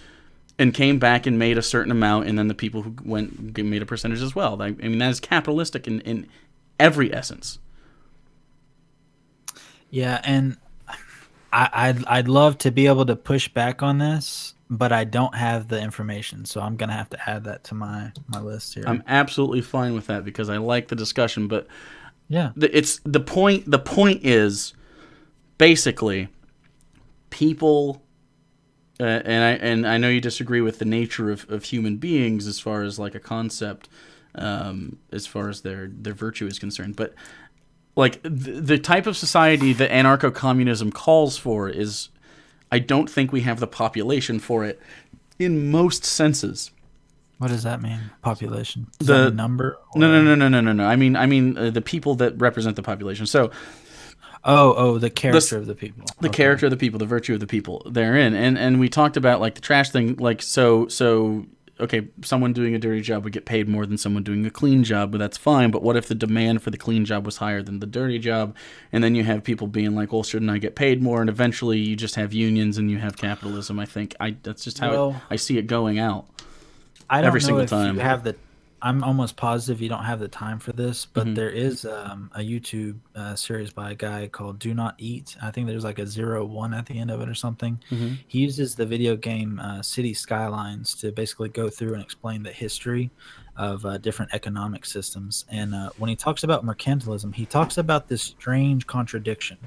and came back and made a certain amount, and then the people who went made a percentage as well. I mean, that is capitalistic in every essence. Yeah, and I'd love to be able to push back on this, but I don't have the information, so I'm gonna have to add that to my list I'm here. absolutely fine with that because I like the discussion, but Yeah. it's the point. The point is basically people, and I know you disagree with the nature of human beings as far as like a concept, as far as their virtue is concerned, but like the type of society that anarcho-communism calls for is, I don't think we have the population for it in most senses. What does that mean? Population? Does that mean The number no no no or? no no no no. I mean the people that represent the population. So Oh, the character this of the people. the Okay. character of the people, the virtue of the people therein, and we talked about like the trash thing, like so. Okay, someone doing a dirty job would get paid more than someone doing a clean job, but that's fine. But what if the demand for the clean job was higher than the dirty job? And then you have people being like, well, shouldn't I get paid more? And eventually you just have unions and you have capitalism. I think that's just how Well, I see it going out I every don't know single if you time. have the. I'm almost positive you don't have the time for this, but Hmm. there is a YouTube series by a guy called Do Not Eat. I think there's like a 01 at the end of it or something. Hmm. He uses the video game City Skylines to basically go through and explain the history of different economic systems. And when he talks about mercantilism, he talks about this strange contradiction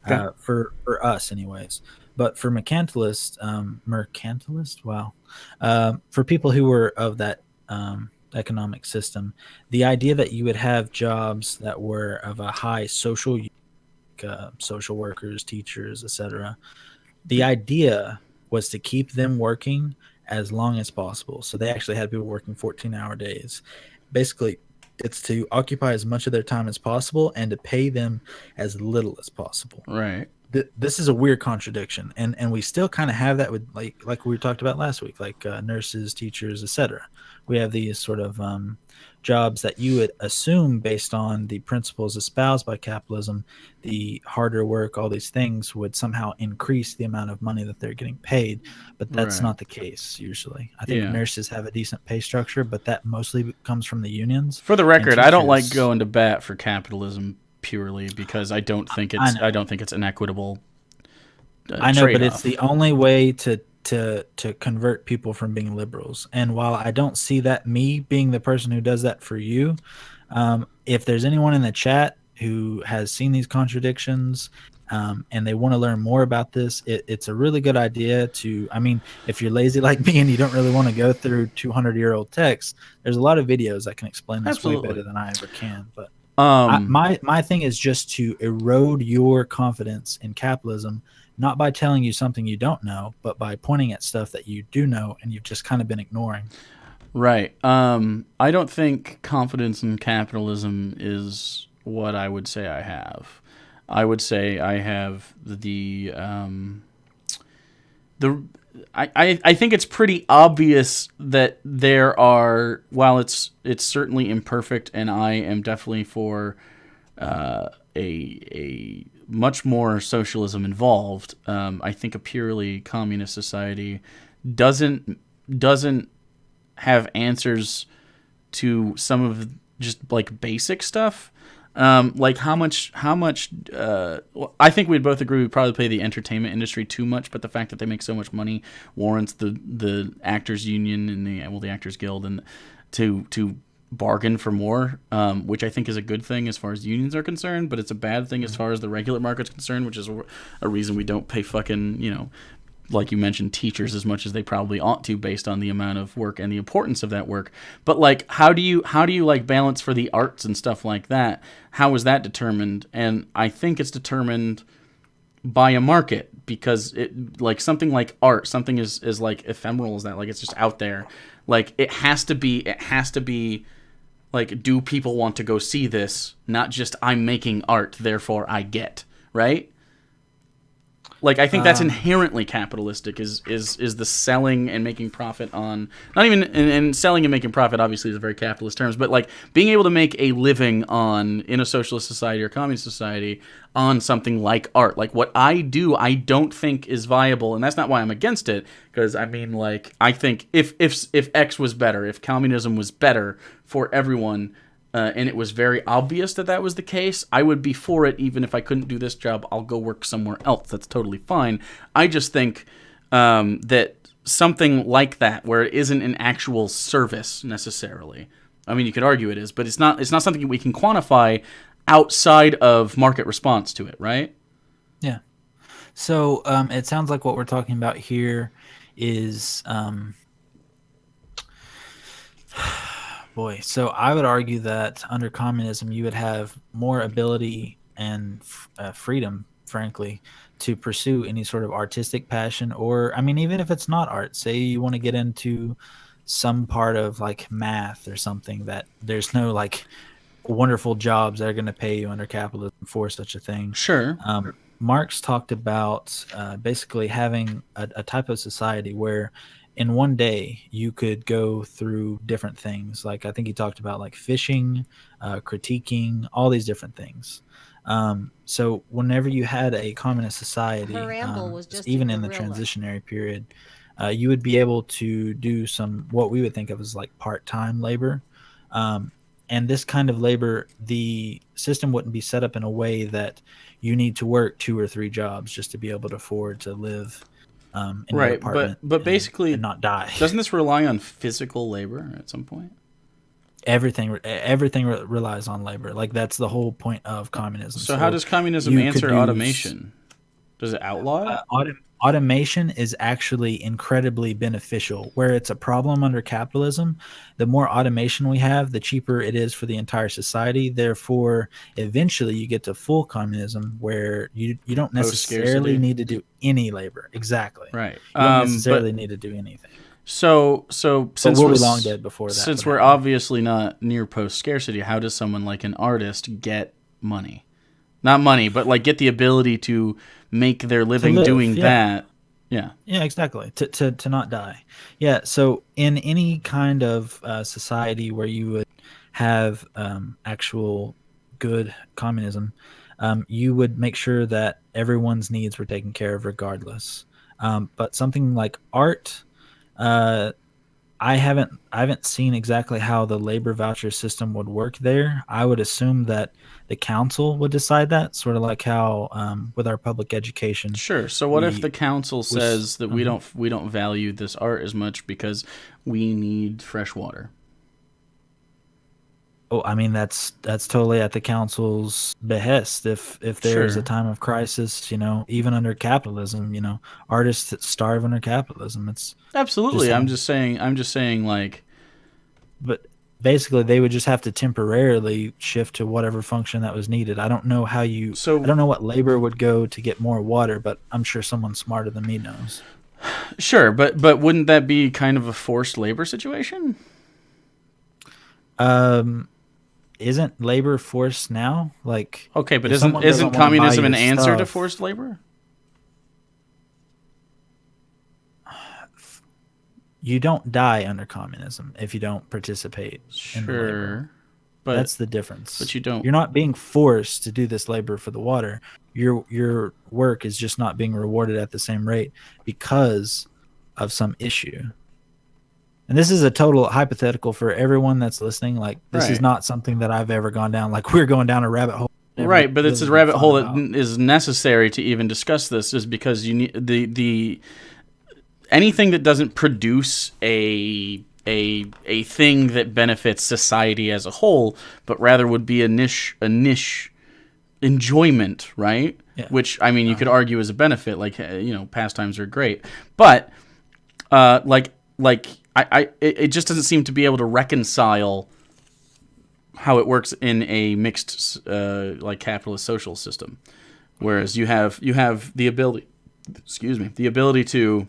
Okay. for us, anyways. But for mercantilist, wow, for people who were of that economic system, the idea that you would have jobs that were of a high social, social workers, teachers, etc. The idea was to keep them working as long as possible. So they actually had people working 14-hour days. Basically, It's to occupy as much of their time as possible and to pay them as little as possible. Right. This is a weird contradiction, and we still kind of have that with like we talked about last week, like nurses, teachers, etc. We have these sort of jobs that you would assume, based on the principles espoused by capitalism, the harder work, all these things would somehow increase the amount of money that they're getting paid, but that's Right. not the case usually. I think Yeah. nurses have a decent pay structure, but that mostly comes from the unions. For the And record, I don't like teachers, going to bat for capitalism purely because I I know. don't think it's an equitable I know, trade but it's the off. only way to convert people from being liberals. And while I don't see that me being the person who does that for you, if there's anyone in the chat who has seen these contradictions, and they want to learn more about this, it's a really good idea to. I mean, if you're lazy like me and you don't really want to go through 200-year-old texts, there's a lot of videos that can explain this way better Absolutely. than I ever can. But Um, my thing is just to erode your confidence in capitalism, not by telling you something you don't know, but by pointing at stuff that you do know and you've just kind of been ignoring. right. I don't think confidence in capitalism is what I would say I have. I would say I have the I think it's pretty obvious that there are, while it's certainly imperfect, and I am definitely for a much more socialism involved. I think a purely communist society doesn't doesn't have answers to some of just like basic stuff. Like how much well, I think we'd both agree we'd probably pay the entertainment industry too much, but the fact that they make so much money warrants the actors union and the actors guild and to bargain for more, which I think is a good thing as far as unions are concerned, but it's a bad thing as far as the regular market's concerned, which is a reason we don't pay fucking, like you mentioned, teachers as much as they probably ought to based on the amount of work and the importance of that work. But like how do you like balance for the arts and stuff like that? How is that determined? And I think it's determined by a market, because it, like something like art, something is like ephemeral as that, like it's just out there. Like it has to be like, do people want to go see this? Not just, I'm making art, therefore I get, right? Like, I think that's Um, inherently capitalistic, is the selling and making profit on, not even, and selling and making profit obviously is a very capitalist terms, but like being able to make a living on, in a socialist society or communist society, on something like art. Like what I do, I don't think is viable, and that's not why I'm against it, because I mean, like, I think if X was better, if communism was better for everyone, and it was very obvious that that was the case, I would be for it. Even if I couldn't do this job, I'll go work somewhere else. That's totally fine. I just think that something like that, where it isn't an actual service necessarily. I mean, you could argue it is, but it's not. It's not something we can quantify outside of market response to it, right? yeah. So it sounds like what we're talking about here is boy. So I would argue that under communism, you would have more ability and freedom, frankly, to pursue any sort of artistic passion. Or, I mean, even if it's not art, say you want to get into some part of like math or something, that there's no like wonderful jobs that are going to pay you under capitalism for such a thing. Sure. Marx talked about basically having a type of society where in one day you could go through different things. Like I think he talked about like fishing, critiquing, all these different things. So whenever you had a communist society, Harambe was just a even in the gorilla. transitionary period, you would be able to do some what we would think of as like part-time labor. Um, and this kind of labor, the system wouldn't be set up in a way that you need to work two or three jobs just to be able to afford to live in your Right, but apartment and basically, not die. doesn't this rely on physical labor at some point? Everything relies on labor. Like that's the whole point of communism. So how So does communism you could answer use automation? Does it outlaw it? automation is actually incredibly beneficial. Where it's a problem under capitalism, the more automation we have, the cheaper it is for the entire society. Therefore, eventually you get to full communism where you don't Post necessarily scarcity. need to do any labor. Exactly. Right. You don't But necessarily need to do anything. So But we'll be long dead before that since would we're happen. obviously not near post scarcity, how does someone like an artist get money? Not money, but like get the ability to make their To living live, doing yeah. that. Yeah. Yeah, exactly. To not die. Yeah. So in any kind of society where you would have actual good communism, you would make sure that everyone's needs were taken care of regardless. But something like art, uh, I haven't seen exactly how the labor voucher system would work there. I would assume that the council would decide that, sort of like how with our public education, Sure. So what if we the council was. says that we don't value this art as much because we need fresh water? Oh, I mean that's totally at the council's behest. If there's a Sure. time of crisis, even under capitalism, artists that starve under capitalism. It's just Absolutely. I'm saying. just saying like But basically, they would just have to temporarily shift to whatever function that was needed. I don't know how you. I so don't know what labor would go to get more water, but I'm sure someone smarter than me knows. sure, but wouldn't that be kind of a forced labor situation? Um, isn't labor forced now? Like, Okay, but if isn't someone isn't doesn't want to buy communism an your answer to stuff, forced labor? you don't die under communism if you don't participate in the labor. Sure. But That's the difference. you don't. You're not being forced to do this labor for the water. Your work is just not being rewarded at the same rate because of some issue. And this is a total hypothetical for everyone that's listening. Like, this is Right. not something that I've ever gone down. Like, we're going down a rabbit hole I've never Right, but it's really a even rabbit thought hole that about. is necessary to even discuss this is because you need the anything that doesn't produce a thing that benefits society as a whole, but rather would be a niche enjoyment, right? Yeah. Which I mean, you could Uh-huh. argue is a benefit. Like pastimes are great, but like it just doesn't seem to be able to reconcile how it works in a mixed like capitalist social system. Whereas you have the ability, excuse me, the ability to,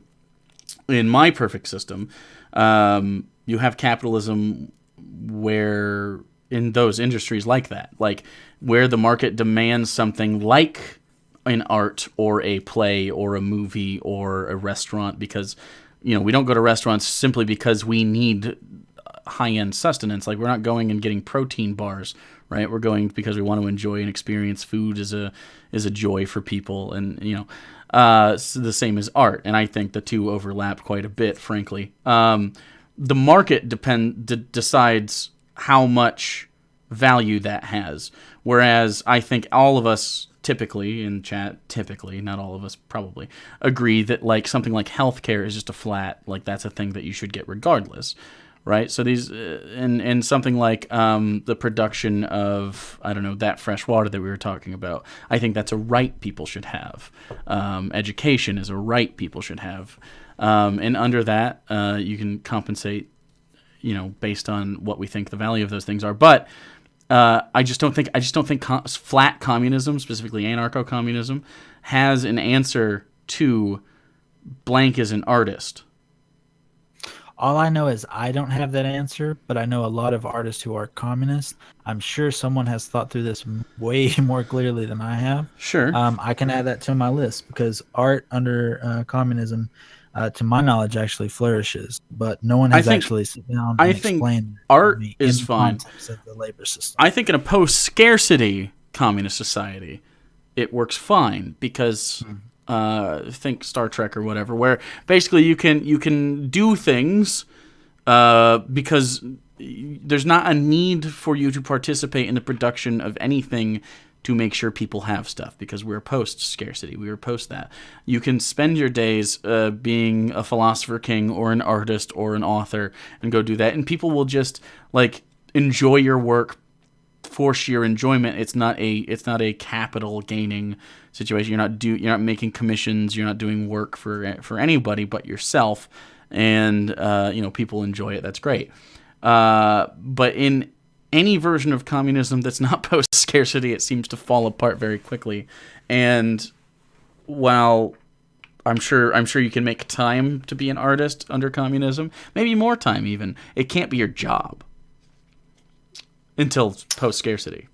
in my perfect system, you have capitalism where in those industries like that, like where the market demands something like an art or a play or a movie or a restaurant because we don't go to restaurants simply because we need high-end sustenance. Like we're not going and getting protein bars, right? We're going because we want to enjoy and experience food as a joy for people, and so the same as art. And I think the two overlap quite a bit, frankly. The market decides how much value that has, whereas I think all of us typically in chat, typically not all of us probably agree that like something like healthcare is just a flat, like that's a thing that you should get regardless, right? So these and something like the production of, I don't know, that fresh water that we were talking about, I think that's a right people should have. Education is a right people should have, and under that you can compensate, based on what we think the value of those things are. But I just don't think flat communism, specifically anarcho-communism, has an answer to blank as an artist. All I know is I don't have that answer, but I know a lot of artists who are communist. I'm sure someone has thought through this way more clearly than I have. Sure. I can add that to my list because art under communism, to my knowledge, actually flourishes, but no one I has think actually sit down I and think explained it to art me in is the fine. context of the labor system. I think in a post-scarcity communist society, it works fine because think Star Trek or whatever, where basically you can do things because there's not a need for you to participate in the production of anything to make sure people have stuff because we're post scarcity. We were post that. You can spend your days being a philosopher king or an artist or an author and go do that, and people will just like enjoy your work for sheer enjoyment. It's not a capital gaining situation. You're not making commissions. You're not doing work for anybody but yourself, and people enjoy it. That's great. But in any version of communism that's not post scarcity, it seems to fall apart very quickly. And while I'm sure you can make time to be an artist under communism. Maybe more time even. It can't be your job until post scarcity.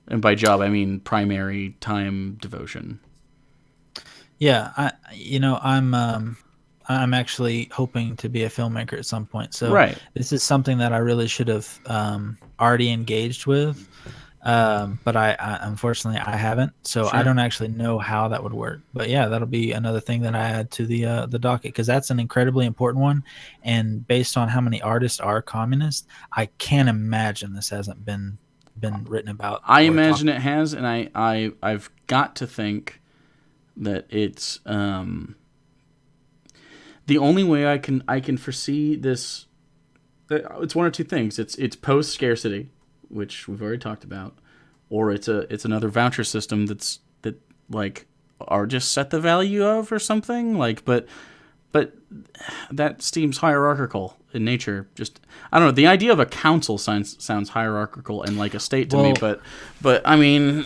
And by job I mean primary time devotion. Yeah, I'm actually hoping to be a filmmaker at some point. So Right. this is something that I really should have already engaged with, but I unfortunately I haven't. So I Sure. don't actually know how that would work. But yeah, that'll be another thing that I add to the docket because that's an incredibly important one. And based on how many artists are communist, I can't imagine this hasn't been written about I or talked. imagine it has, and I've got to think that it's the only way I can foresee this. It's one or two things. It's post scarcity, which we've already talked about, or it's another voucher system that like are just set the value of or something like, but that seems hierarchical in nature. Just I don't know. The idea of a council sounds hierarchical and like a state to me, Well, but I mean,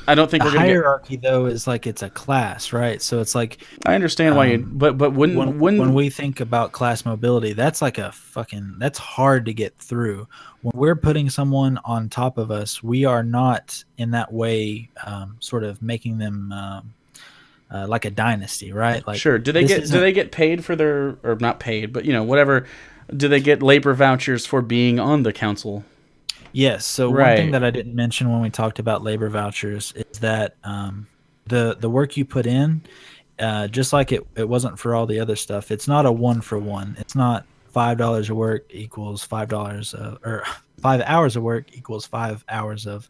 I don't think the we're gonna get. hierarchy though is like it's a class, right? So it's like I understand why you, um, but when wouldn't we think about class mobility, that's like a fucking that's hard to get through. When we're putting someone on top of us, we are not in that way sort of making them like a dynasty, right? Like sure. Do they this get do isn't. they get paid for their or not paid, but whatever? Do they get labor vouchers for being on the council? Yes. So one thing Right. that I didn't mention when we talked about labor vouchers is that the work you put in, just like it wasn't for all the other stuff. It's not a one for one. It's not $5 of work equals $5 or 5 hours of work equals 5 hours of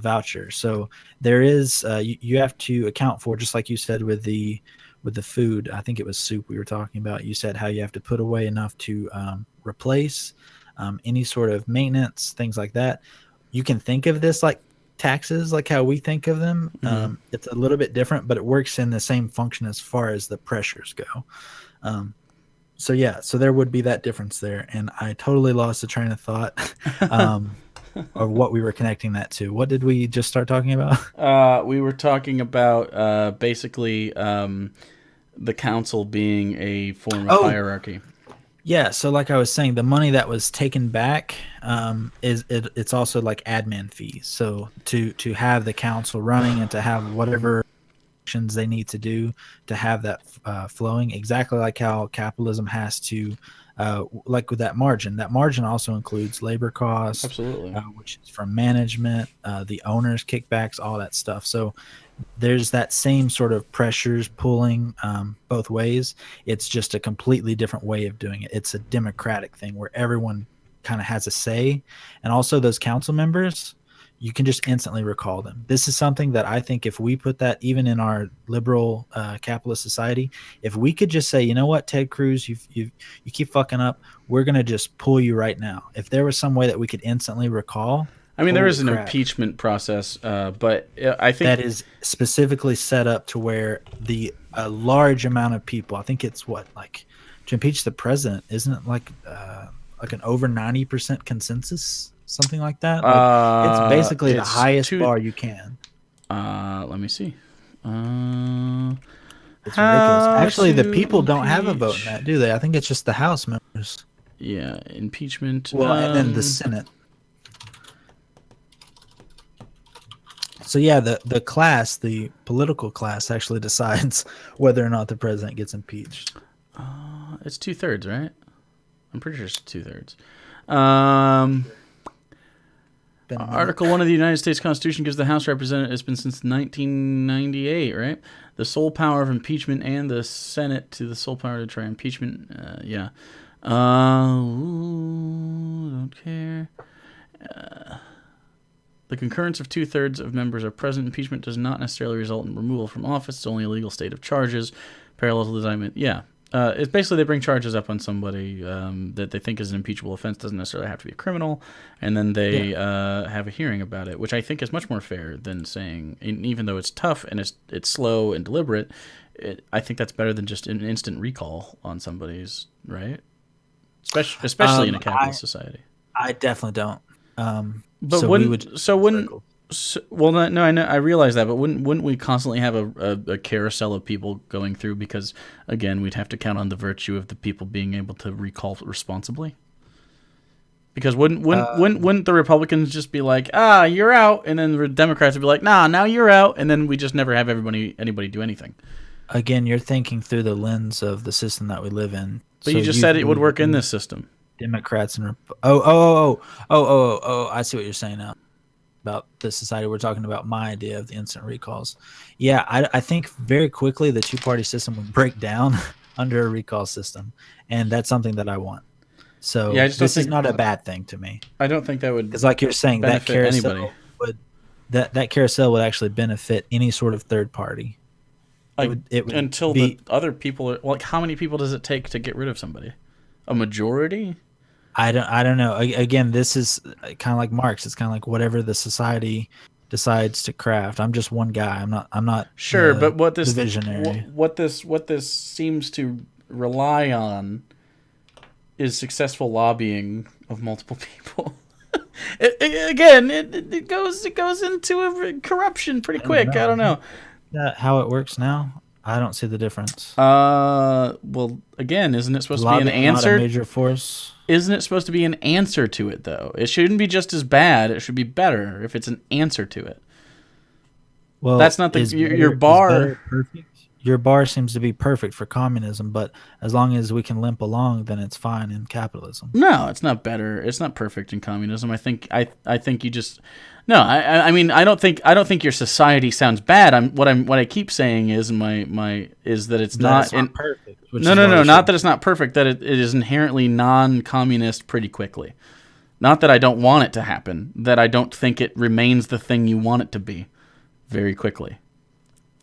voucher. So there is you have to account for just like you said with the food. I think it was soup we were talking about. You said how you have to put away enough to replace any sort of maintenance, things like that. You can think of this like taxes, like how we think of them. Hmm. It's a little bit different, but it works in the same function as far as the pressures go. Um, so yeah, so there would be that difference there, and I totally lost the train of thought of what we were connecting that to. What did we just start talking about? We were talking about basically the council being a form of Oh, hierarchy. yeah. So like I was saying, the money that was taken back it's also like admin fees. So to have the council running and to have whatever actions they need to do to have that flowing, exactly like how capitalism has to, like with that margin also includes labor cost, Absolutely. which is from management, the owners kickbacks, all that stuff. So there's that same sort of pressures pulling both ways. It's just a completely different way of doing it. It's a democratic thing where everyone kind of has a say, and also those council members, you can just instantly recall them. This is something that I think if we put that even in our liberal capitalist society, if we could just say, you know what, Ted Cruz, you keep fucking up, we're gonna just pull you right now. If there was some way that we could instantly recall, I mean, there holy is an crap, impeachment process, but I that think is specifically set up to where the a large amount of people, I think it's what like to impeach the president, isn't it like an over 90% consensus, something like that? Like it's basically the it's highest two. bar you can. Let me see. Uh, It's ridiculous. how Actually, the to people don't have a vote in impeach? that, do they? I think it's just the House members. Yeah, impeachment. Well, and then the Senate. So yeah, the class, the political class, actually decides whether or not the president gets impeached. It's 2/3, right? I'm pretty sure it's 2/3. Um, Been a minute. Article 1 of the United States Constitution gives the House representative, it's been since 1998, right? The sole power of impeachment and the Senate to the sole power to try impeachment. Yeah. Don't care. The concurrence of 2/3 of members are present. Impeachment does not necessarily result in removal from office. It's only a legal state of charges, parallel to the indictment. Yeah. It's basically they bring charges up on somebody that they think is an impeachable offense. Doesn't necessarily have to be a criminal, and then Yeah. they have a hearing about it, which I think is much more fair than saying. And even though it's tough and it's slow and deliberate, I think that's better than just an instant recall on somebody's right, especially in a I capitalist society. I definitely don't. But So we would wouldn't so wouldn't circle. Well, no, I know, I realize that, but wouldn't we constantly have a carousel of people going through? Because again, we'd have to count on the virtue of the people being able to recall responsibly. Because wouldn't the Republicans just be like, ah, you're out, and then the Democrats would be like, nah, now you're out, and then we just never have anybody do anything. Again, you're thinking through the lens of the system that we live in. But So you just said it would usually work in this system. Democrats and oh, I see what you're saying now about the society. We're talking about my idea of the instant recalls. Yeah, I think very quickly the two-party system would break down under a recall system, and that's something that I want. Yeah, I So just don't this is think not a bad thing to me, I don't think that would because, like you're saying, that benefit anybody. carousel would that carousel would actually benefit any sort of third party. It Like, would until the be. other people are like, how many people does it take to get rid of somebody? A majority? I don't know. Again, this is kind of like Marx. It's kind of like whatever the society decides to craft. I'm just one guy. I'm not Sure, but the visionary. what this seems to rely on is successful lobbying of multiple people. It goes into corruption pretty I don't quick. I know. don't know. That how it works now? I don't see the difference. Well, again, isn't it supposed to be an Lobbying not a answer? major force. Isn't it supposed to be an answer to it though? It shouldn't be just as bad. It should be better if it's an answer to it. Well, That's not the is your better is bar. better perfect? Your bar seems to be perfect for communism, but as long as we can limp along, then it's fine in capitalism. No, it's not better. It's not perfect in communism. I think you just no. I mean I don't think your society sounds bad. What I keep saying is my is that it's That not it's not in perfect, which no is no why no we not should. that it's not perfect, that it is inherently non-communist pretty quickly. Not that I don't want it to happen. That I don't think it remains the thing you want it to be very quickly.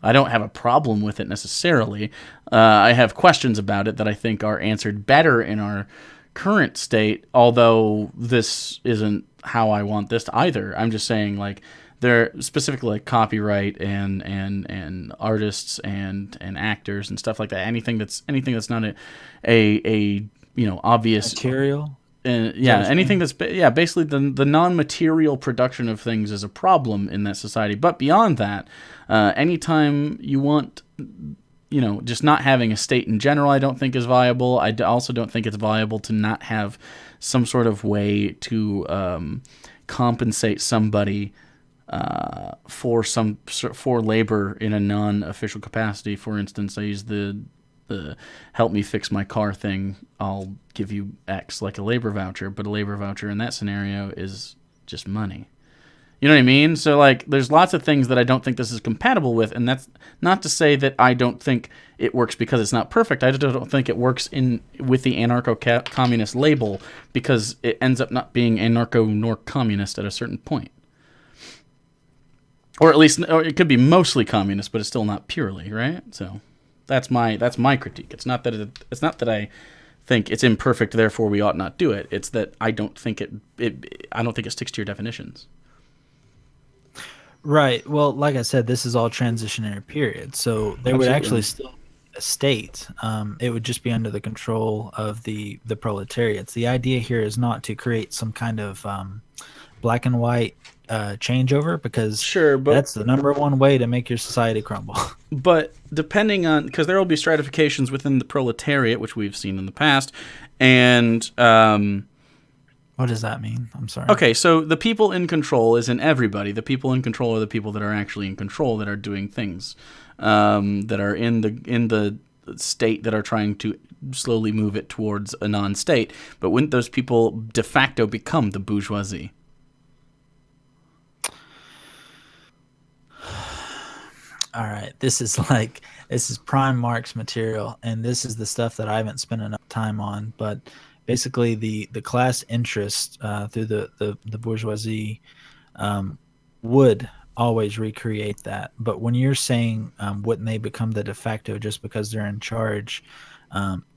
I don't have a problem with it necessarily. I have questions about it that I think are answered better in our current state, although this isn't how I want this either. I'm just saying, like, they're specifically like copyright and artists and actors and stuff like that. Anything that's not a obvious. Material. Is that Yeah, what you anything mean? that's basically the non-material production of things is a problem in that society. But beyond that, anytime you want, just not having a state in general, I don't think is viable. Also don't think it's viable to not have some sort of way to compensate somebody for labor in a non-official capacity. For instance, I use the help me fix my car thing. I'll give you X, like a labor voucher, but a labor voucher in that scenario is just money. You know what I mean? So, like, there's lots of things that I don't think this is compatible with, and that's not to say that I don't think it works because it's not perfect. I just don't think it works in with the anarcho-communist label, because it ends up not being anarcho nor communist at a certain point. Or at least, or it could be mostly communist, but it's still not purely, right? So that's my critique. It's not that I think it's imperfect, therefore we ought not do it. It's that I don't think I don't think it sticks to your definitions. Right. Well, like I said, this is all transitionary period, so there would actually Absolutely. still be a state. It would just be under the control of the proletariats. The idea here is not to create some kind of black and white changeover, because Sure, but that's the number one way to make your society crumble. but depending on, because there will be stratifications within the proletariat, which we've seen in the past, and What does that mean? I'm sorry. okay, so the people in control isn't everybody. The people in control are the people that are actually in control, that are doing things, that are in the state, that are trying to slowly move it towards a non-state. But wouldn't those people de facto become the bourgeoisie? All right. This is prime Marx material, and this is the stuff that I haven't spent enough time on. But basically, the class interest through the bourgeoisie would always recreate that. But when you're saying wouldn't they become the de facto just because they're in charge,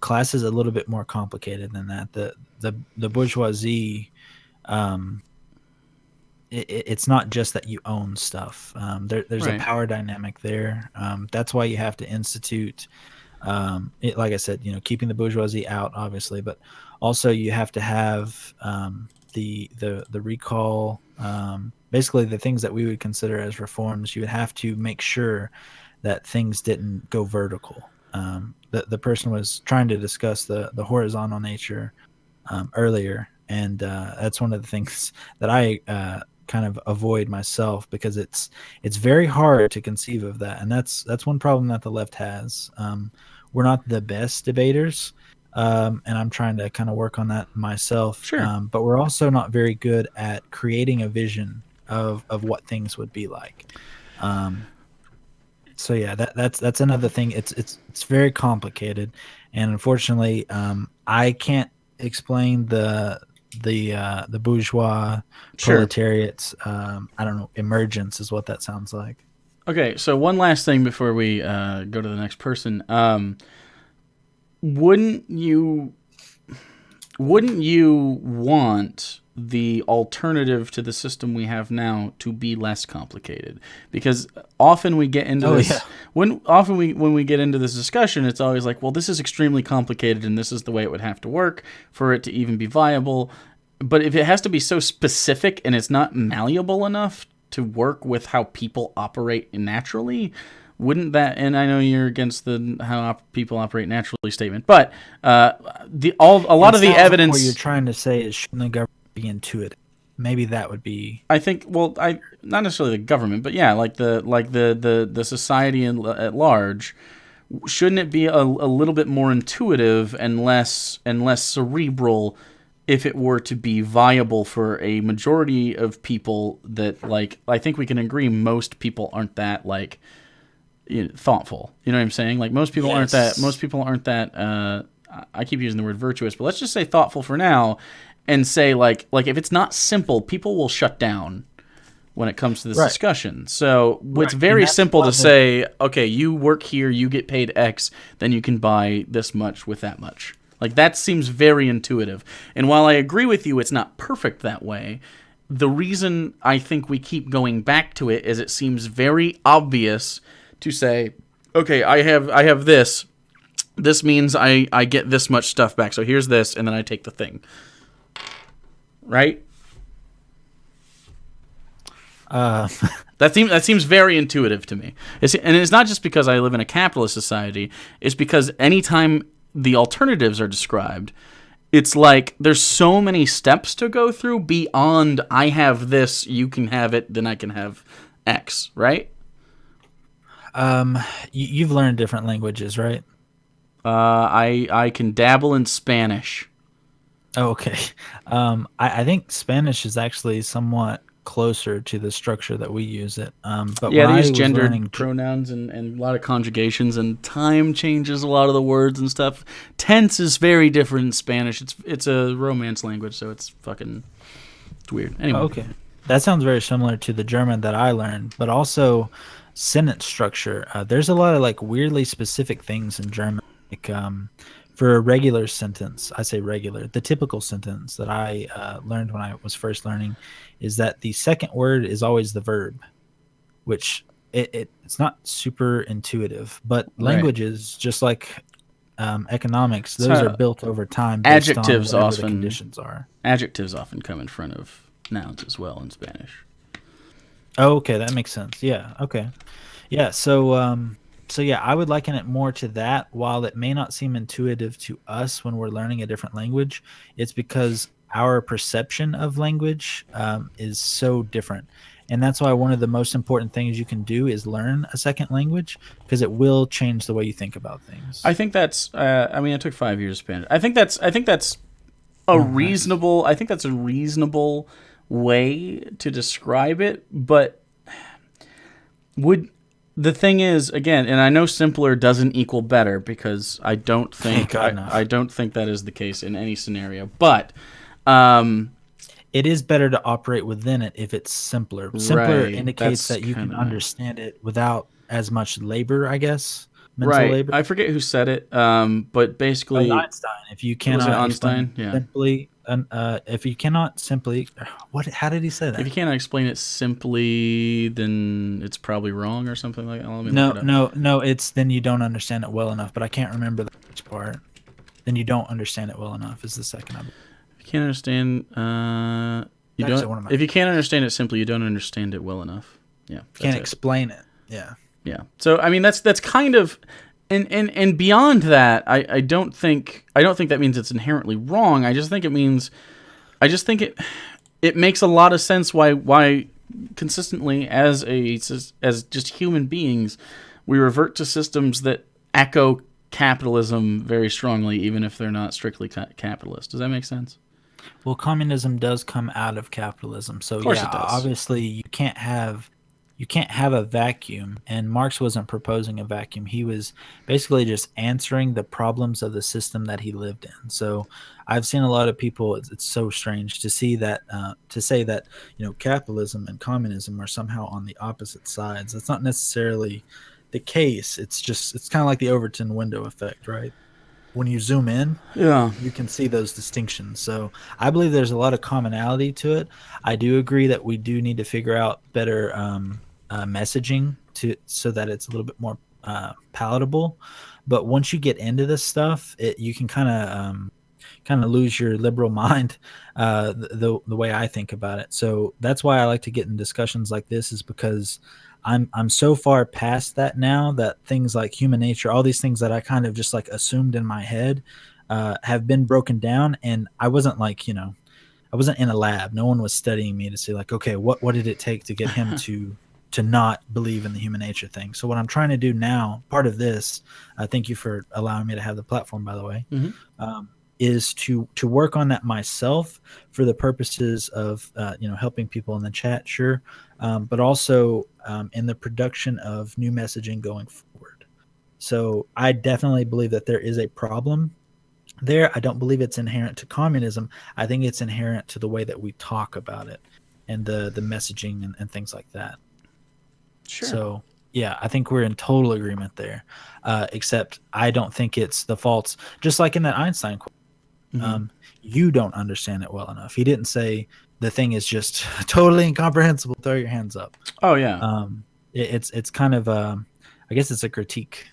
class is a little bit more complicated than that. The bourgeoisie, um, it's not just that you own stuff. There's a Right. power dynamic there. That's why you have to institute Like I said, keeping the bourgeoisie out, obviously, but also you have to have the recall. Basically, the things that we would consider as reforms, you would have to make sure that things didn't go vertical. The person was trying to discuss the horizontal nature earlier, and that's one of the things that I kind of avoid myself, because it's very hard to conceive of that, and that's one problem that the left has. We're not the best debaters, and I'm trying to kind of work on that myself. Sure. But we're also not very good at creating a vision of what things would be like. Um, so yeah, that's another thing. It's very complicated, and unfortunately, I can't explain the bourgeois Sure. proletariat's I don't know, emergence is what that sounds like. Okay, so one last thing before we go to the next person. Wouldn't you wouldn't you want the alternative to the system we have now to be less complicated? Because often we get into Oh yeah, this when we get into this discussion, it's always like, well, this is extremely complicated and this is the way it would have to work for it to even be viable. But if it has to be so specific and it's not malleable enough to work with how people operate naturally, wouldn't that? And I know you're against the people operate naturally statement, but a lot it of the sounds like what you're evidence. trying to say is, shouldn't the government be intuitive? Maybe that would be. I think, well, I not necessarily the government, but yeah, like the society at large. Shouldn't it be a little bit more intuitive and less cerebral if it were to be viable for a majority of people that, like, I think we can agree most people aren't that, like, thoughtful. You know what I'm saying? Like, most Yes. people aren't that I keep using the word virtuous, but let's just say thoughtful for now, and say, like if it's not simple, people will shut down when it comes to this Right. discussion. So it's Right. And very that's simple why to say, okay, you work here, you get paid X, then you can buy this much with that much. Like, that seems very intuitive. And while I agree with you, it's not perfect that way. The reason I think we keep going back to it is it seems very obvious to say, okay, I have this. This means I get this much stuff back. So here's this, and then I take the thing. Right? uh That seems very intuitive to me. And it's not just because I live in a capitalist society. It's because anytime the alternatives are described, it's like there's so many steps to go through beyond I have this, you can have it, then I can have X, right? you've learned different languages, right? I can dabble in Spanish. Oh, okay. I think Spanish is actually somewhat closer to the structure that we use it. But Yeah, when they use I was gendered learning, pronouns and a lot of conjugations, and time changes a lot of the words and stuff. Tense is very different in Spanish. It's a Romance language, so it's weird. oh, Anyway, okay, that sounds very similar to the German that I learned, but also sentence structure. There's a lot of like weirdly specific things in German. Like for a regular sentence, I say regular. The typical sentence that I learned when I was first learning is that the second word is always the verb, which it's not super intuitive. But right. languages, just like economics, those are So built over time based on adjectives whatever the often conditions are. adjectives often come in front of nouns as well in Spanish. Oh, okay, that makes sense. Yeah. Okay. Yeah. So yeah, I would liken it more to that. While it may not seem intuitive to us when we're learning a different language, it's because our perception of language is so different. And that's why one of the most important things you can do is learn a second language, because it will change the way you think about I things. think that's. I mean, I took 5 years Spanish. I think that's a Oh, nice. reasonable. I think that's a reasonable way to describe it. But would the thing is, again, and I know simpler doesn't equal better, because I don't Thank think God, I, no. I don't think that is the case in any scenario. But um, It is better to operate within it if it's simpler. Simpler right, indicates that's that you kind can of understand it without as much labor, I guess. mental Right. labor. I forget who said it, but basically, Einstein. If you was it cannot explain Einstein? Yeah. simply, if you cannot simply, what? How did he say If that? you cannot explain it simply, then it's probably wrong or something like that. Let me look No, it up. no, no. It's then you don't understand it well enough. But I can't remember the first part. Then you don't understand it well enough is the second. I believe. If you can't understand, you It's don't. actually one of my. If you can't understand it simply, you don't understand it well enough. Yeah, that's Can't it. explain it. Yeah. Yeah. So I mean, that's kind of, and beyond that, I don't think that means it's inherently wrong. I just think it makes a lot of sense why consistently as just human beings we revert to systems that echo capitalism very strongly, even if they're not strictly capitalist. Does that make sense? Well, communism does come out of capitalism. So Of course yeah, it does. obviously you can't have a vacuum, and Marx wasn't proposing a vacuum. He was basically just answering the problems of the system that he lived in. So I've seen a lot of people. It's so strange to see that to say that capitalism and communism are somehow on the opposite sides. That's not necessarily the case. It's kind of like the Overton window effect, right? When you zoom in, Yeah. you can see those distinctions. So I believe there's a lot of commonality to it. I do agree that we do need to figure out better messaging to so that it's a little bit more palatable. But once you get into this stuff, you can kind of lose your liberal mind the way I think about it. So that's why I like to get in discussions like this, is because I'm so far past that now that things like human nature, all these things that I kind of just like assumed in my head, have been broken down. And I wasn't like, I wasn't in a lab. No one was studying me to say like, okay, what did it take to get him to not believe in the human nature thing. So what I'm trying to do now, part of this, thank you for allowing me to have the platform, by the way, Hmm. um, is to work on that myself for the purposes of helping people in the chat, sure, but also in the production of new messaging going forward. So I definitely believe that there is a problem there. I don't believe it's inherent to communism. I think it's inherent to the way that we talk about it and the messaging and things like that. Sure. So yeah, I think we're in total agreement there. Except I don't think it's the faults. Just like in that Einstein quote, Hmm. you don't understand it well enough. He didn't say the thing is just totally incomprehensible. Throw your hands up. Oh yeah. It's kind of I guess it's a critique.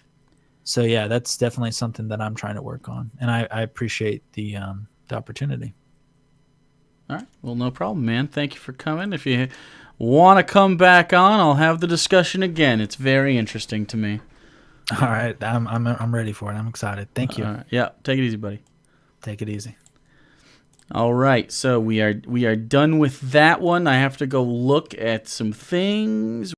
So yeah, that's definitely something that I'm trying to work on, and I appreciate the opportunity. All right. Well, no problem, man. Thank you for coming. If you want to come back on, I'll have the discussion again. It's very interesting to me. All right, I'm ready for it. I'm excited. Thank you. Yeah. Take it easy, buddy. Take it easy. All right. So we are done with that one. I have to go look at some things.